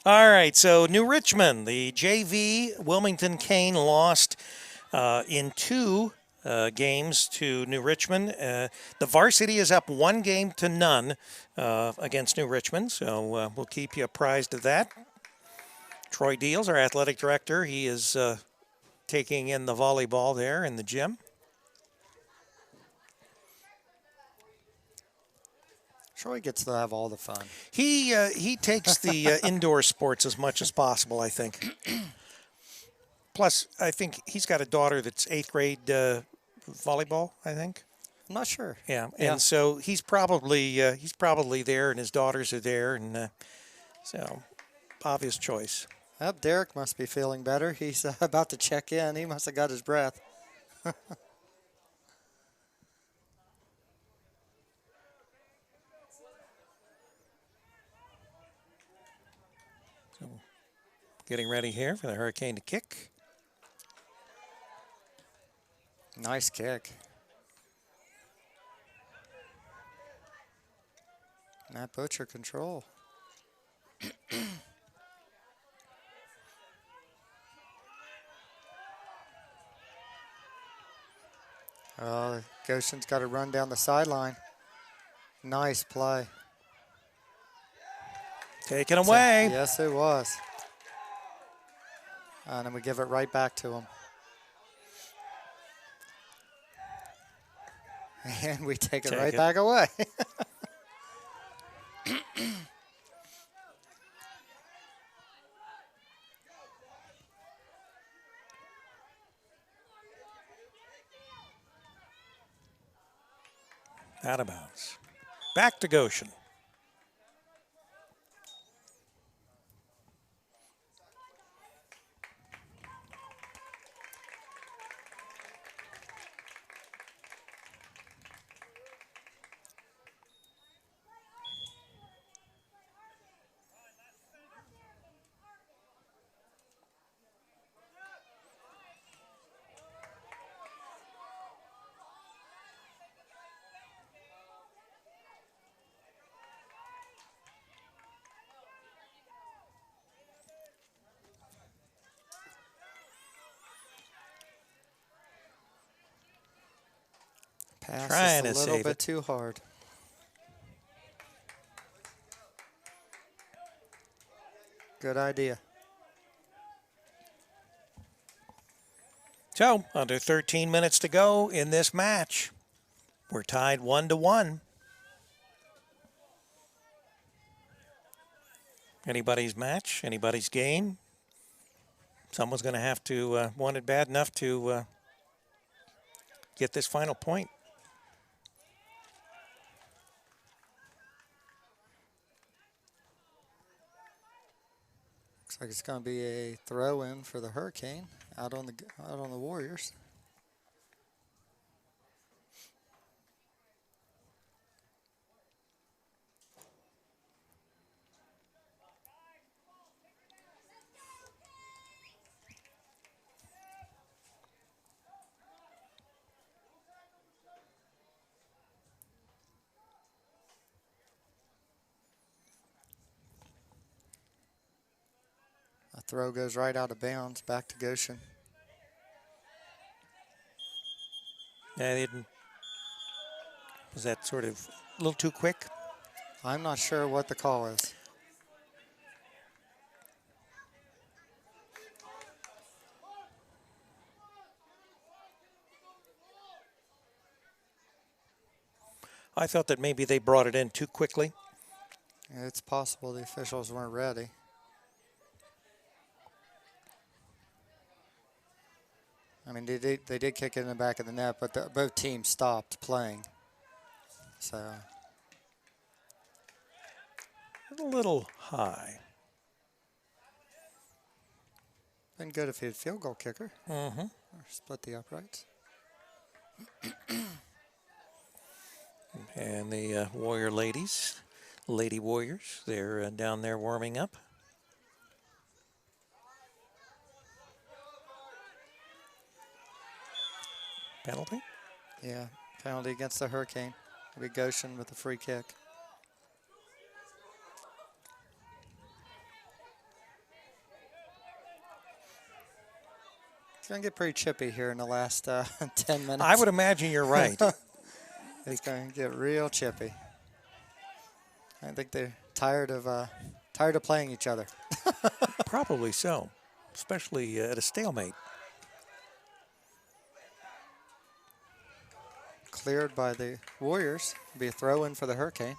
All right, so New Richmond, the JV Wilmington Cane lost in 2 games to New Richmond. The varsity is up 1 game to none against New Richmond, so we'll keep you apprised of that. Troy Deals, our athletic director, he is taking in the volleyball there in the gym. Troy gets to have all the fun. He takes the indoor sports as much as possible, I think. Plus, I think he's got a daughter that's 8th grade volleyball, I think. I'm not sure. Yeah, and so he's probably there, and his daughters are there, and so obvious choice. Well, Derek must be feeling better. He's about to check in. He must have got his breath. So, getting ready here for the Hurricane to kick. Nice kick. Matt Butcher control. Oh, Goshen's got to run down the sideline. Nice play. Taken away. Yes, it was. And then we give it right back to him. And we take it right back away. Out of bounds. Back to Goshen. Pass Trying is to a little save bit it. too hard. Good idea. So, under 13 minutes to go in this match. We're tied 1-1. Anybody's match, anybody's game. Someone's going to have to want it bad enough to get this final point. Looks like it's going to be a throw-in for the Hurricane out on the Warriors. A throw goes right out of bounds, back to Goshen. Yeah, they didn't. Was that sort of a little too quick? I'm not sure what the call is. I felt that maybe they brought it in too quickly. It's possible the officials weren't ready. I mean, they did kick it in the back of the net, but both teams stopped playing. So A little high. been good if he had field goal kicker. Mm-hmm. Or split the uprights. And the Warrior ladies, Lady Warriors, they're down there warming up. Penalty? Yeah, penalty against the Hurricane. It'll be Goshen with a free kick. It's going to get pretty chippy here in the last 10 minutes. I would imagine you're right. It's going to get real chippy. I think they're tired of playing each other. Probably so, especially at a stalemate. Cleared by the Warriors. Be a throw-in for the Hurricane.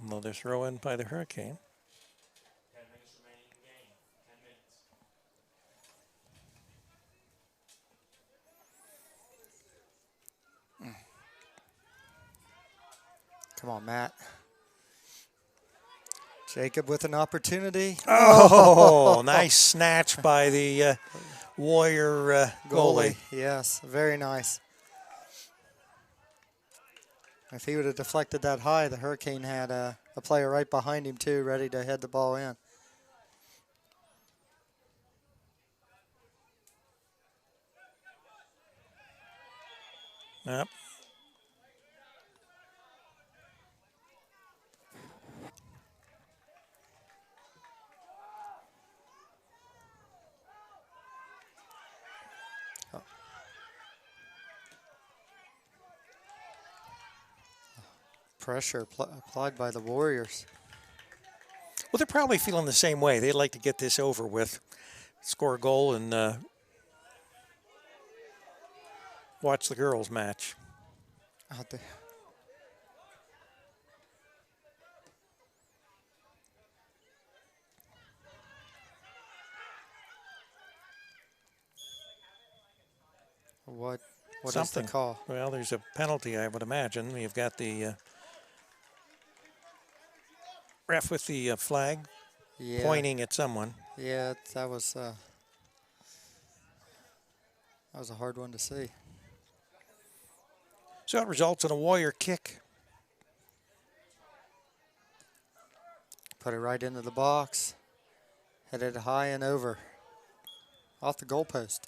Another throw in by the Hurricane. 10 minutes remaining in the game. 10 minutes. Come on, Matt. Jacob with an opportunity. Oh, nice snatch by the Warrior goalie. Yes, very nice. If he would have deflected that high, the Hurricane had a player right behind him, too, ready to head the ball in. Yep. Pressure applied by the Warriors. Well, they're probably feeling the same way. They'd like to get this over with, score a goal, and watch the girls' match. Out there. What is Something. the call? Well, there's a penalty, I would imagine. You've got the ref with the flag Yeah. pointing at someone. Yeah, that was a hard one to see. So it results in a Warrior kick. Put it right into the box. Hit it high and over. Off the goalpost.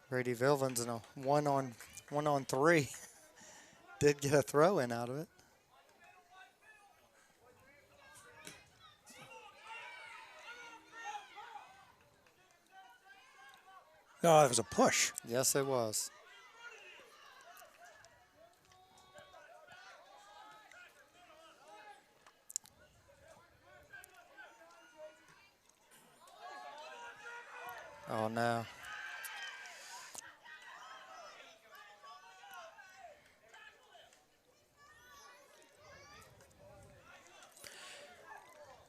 Brady Vilvins in a one on three. Did get a throw in out of it. Oh, it was a push. Yes, it was. Oh, no.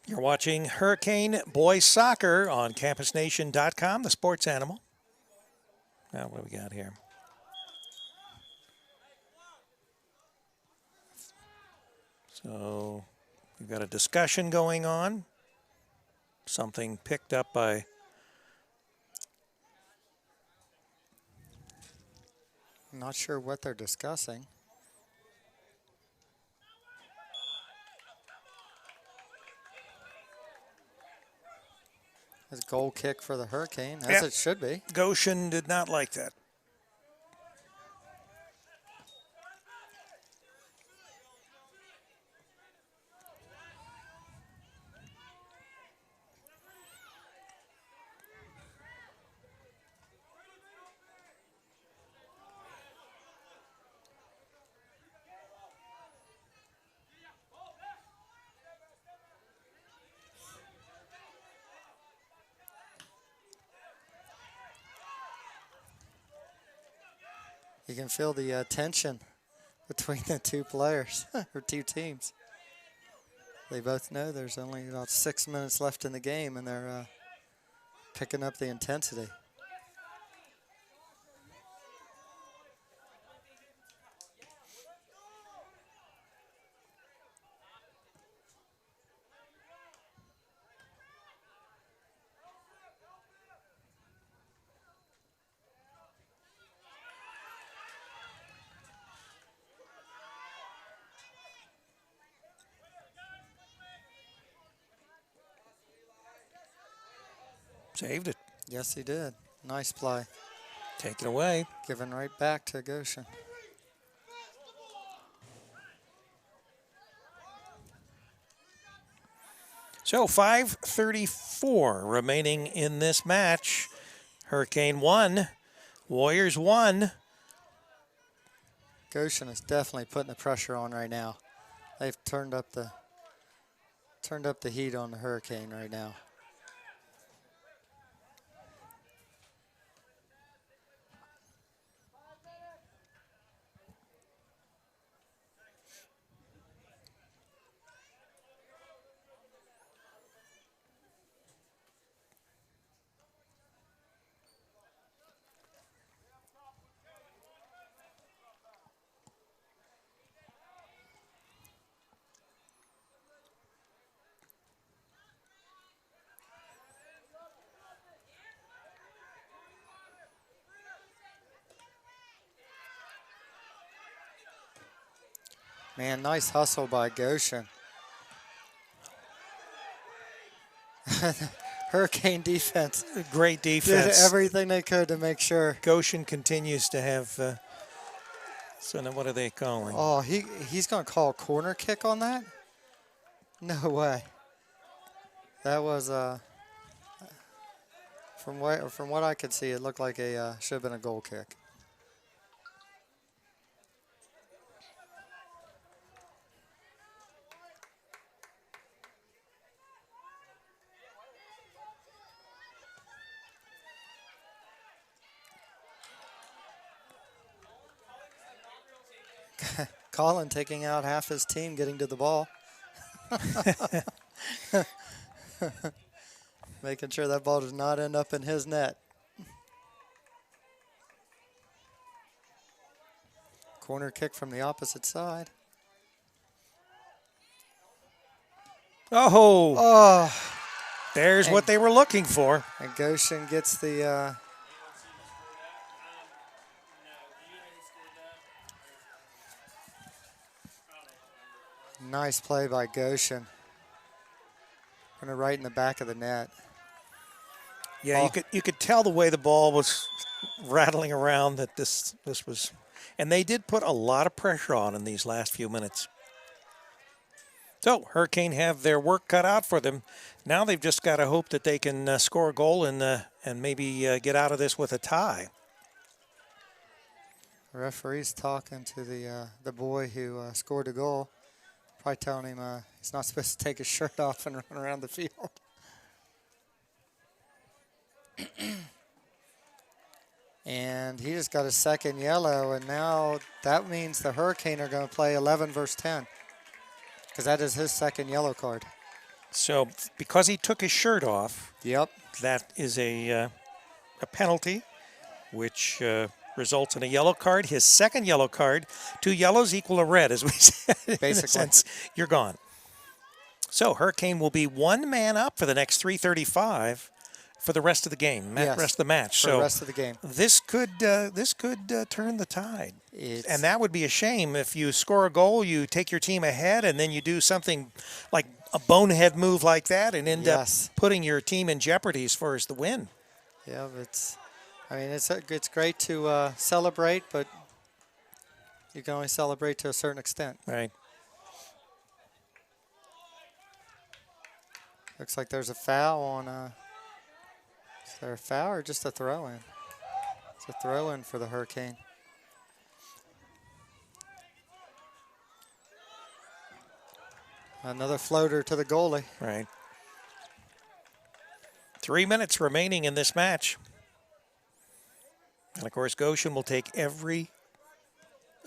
You're watching Hurricane Boys Soccer on CampusNation.com, the sports animal. Now, what do we got here? So, we've got a discussion going on. Something picked up by I'm not sure what they're discussing. It's a goal kick for the Hurricane, as it should be. Goshen did not like that. You can feel the tension between the two players, or two teams. They both know there's only about 6 minutes left in the game, and they're picking up the intensity. Saved it. Yes, he did. Nice play. Take it away. Given right back to Goshen. So 5:34 remaining in this match. Hurricane 1, Warriors 1. Goshen is definitely putting the pressure on right now. They've turned up the heat on the Hurricane right now. Man, nice hustle by Goshen. Hurricane defense. Great defense. Did everything they could to make sure. Goshen continues to have So now what are they calling? Oh, he's going to call a corner kick on that? No way. That was from what I could see, it looked like a should have been a goal kick. Colin taking out half his team getting to the ball. Making sure that ball does not end up in his net. Corner kick from the opposite side. Oh, Oh, there's what they were looking for. and Goshen gets the nice play by Goshen. Kind of right in the back of the net. Yeah, Oh. you could tell the way the ball was rattling around that this was, and they did put a lot of pressure on in these last few minutes. So Hurricane have their work cut out for them. Now they've just got to hope that they can score a goal and maybe get out of this with a tie. The referee's talking to the boy who scored a goal. Probably telling him he's not supposed to take his shirt off and run around the field. And he just got a second yellow, and now that means the Hurricane are going to play 11 versus 10 because that is his second yellow card. So because he took his shirt off, Yep. that is a penalty, which results in a yellow card. His second yellow card, 2 yellows equal a red, as we said. Basically. In a sense, you're gone. So Hurricane will be 1 man up for the next 3:35 for the rest of the game, Yes, rest of the match. For So the rest of the game. this could turn the tide. It's, And that would be a shame if you score a goal, you take your team ahead, and then you do something like a bonehead move like that and end Yes. up putting your team in jeopardy as far as the win. yeah, it's great to celebrate, but you can only celebrate to a certain extent. Right. Looks like there's a foul on. Is there a foul or just a throw-in? It's a throw-in for the Hurricane. Another floater to the goalie. Right. 3 minutes remaining in this match. And of course, Goshen will take every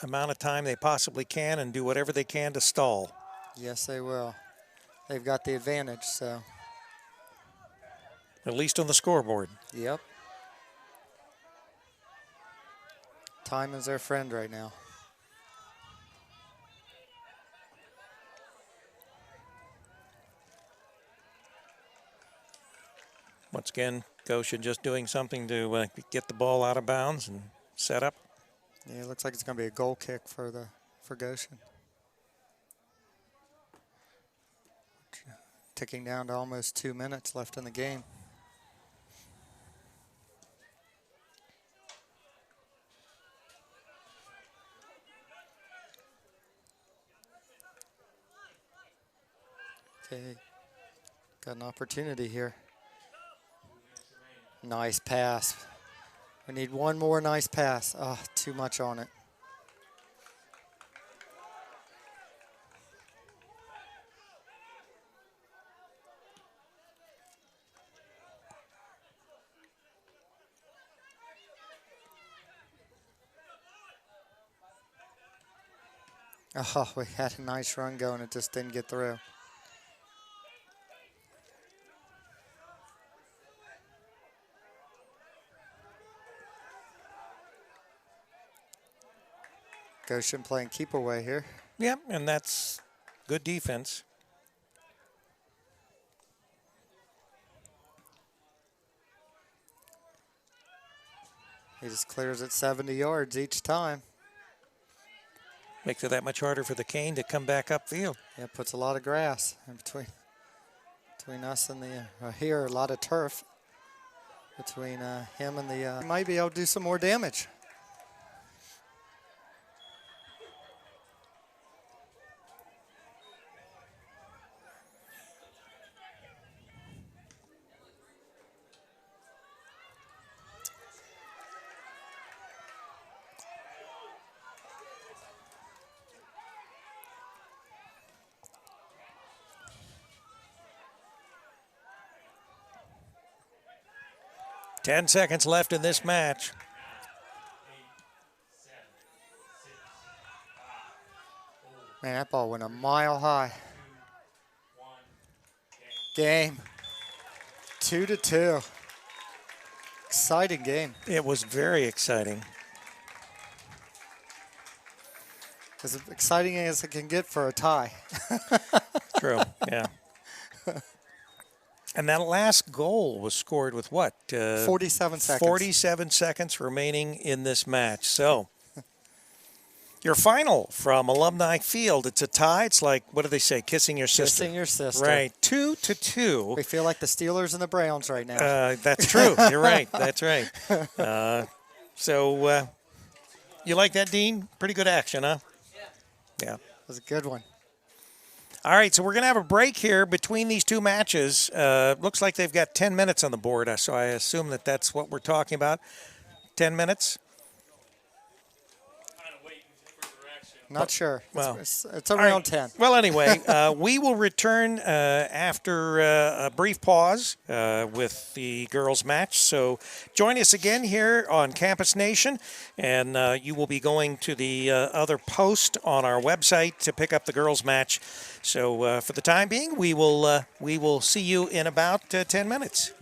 amount of time they possibly can and do whatever they can to stall. Yes, they will. They've got the advantage, so. At least on the scoreboard. Yep. Time is their friend right now. Once again, Goshen just doing something to get the ball out of bounds and set up. Yeah, it looks like it's going to be a goal kick for Goshen. Ticking down to almost 2 minutes left in the game. Okay, got an opportunity here. Nice pass. We need one more nice pass. Oh, too much on it. Oh, we had a nice run going. It just didn't get through. Goshen playing keep away here. Yep, and that's good defense. He just clears it 70 yards each time. Makes it that much harder for the Cane to come back upfield. Yeah, puts a lot of grass in between us and the here, a lot of turf between him and the. He might be able to do some more damage. 10 seconds left in this match. Man, that ball went a mile high. Game. 2-2. Exciting game. It was very exciting. As exciting as it can get for a tie. True, yeah. And that last goal was scored with what? 47 seconds. 47 seconds remaining in this match. So, your final from Alumni Field. It's a tie. It's like, what do they say? Kissing your sister. Kissing your sister. Right. 2-2. We feel like the Steelers and the Browns right now. That's true. You're right. That's right. So, you like that, Dean? Pretty good action, huh? Yeah. That was a good one. All right, so we're going to have a break here between these two matches. Looks like they've got 10 minutes on the board, so I assume that that's what we're talking about. 10 minutes? Not sure. Well, it's around right. 10. Well, anyway, we will return after a brief pause with the girls' match. So join us again here on Campus Nation, and you will be going to the other post on our website to pick up the girls' match. So for the time being, we will see you in about 10 minutes.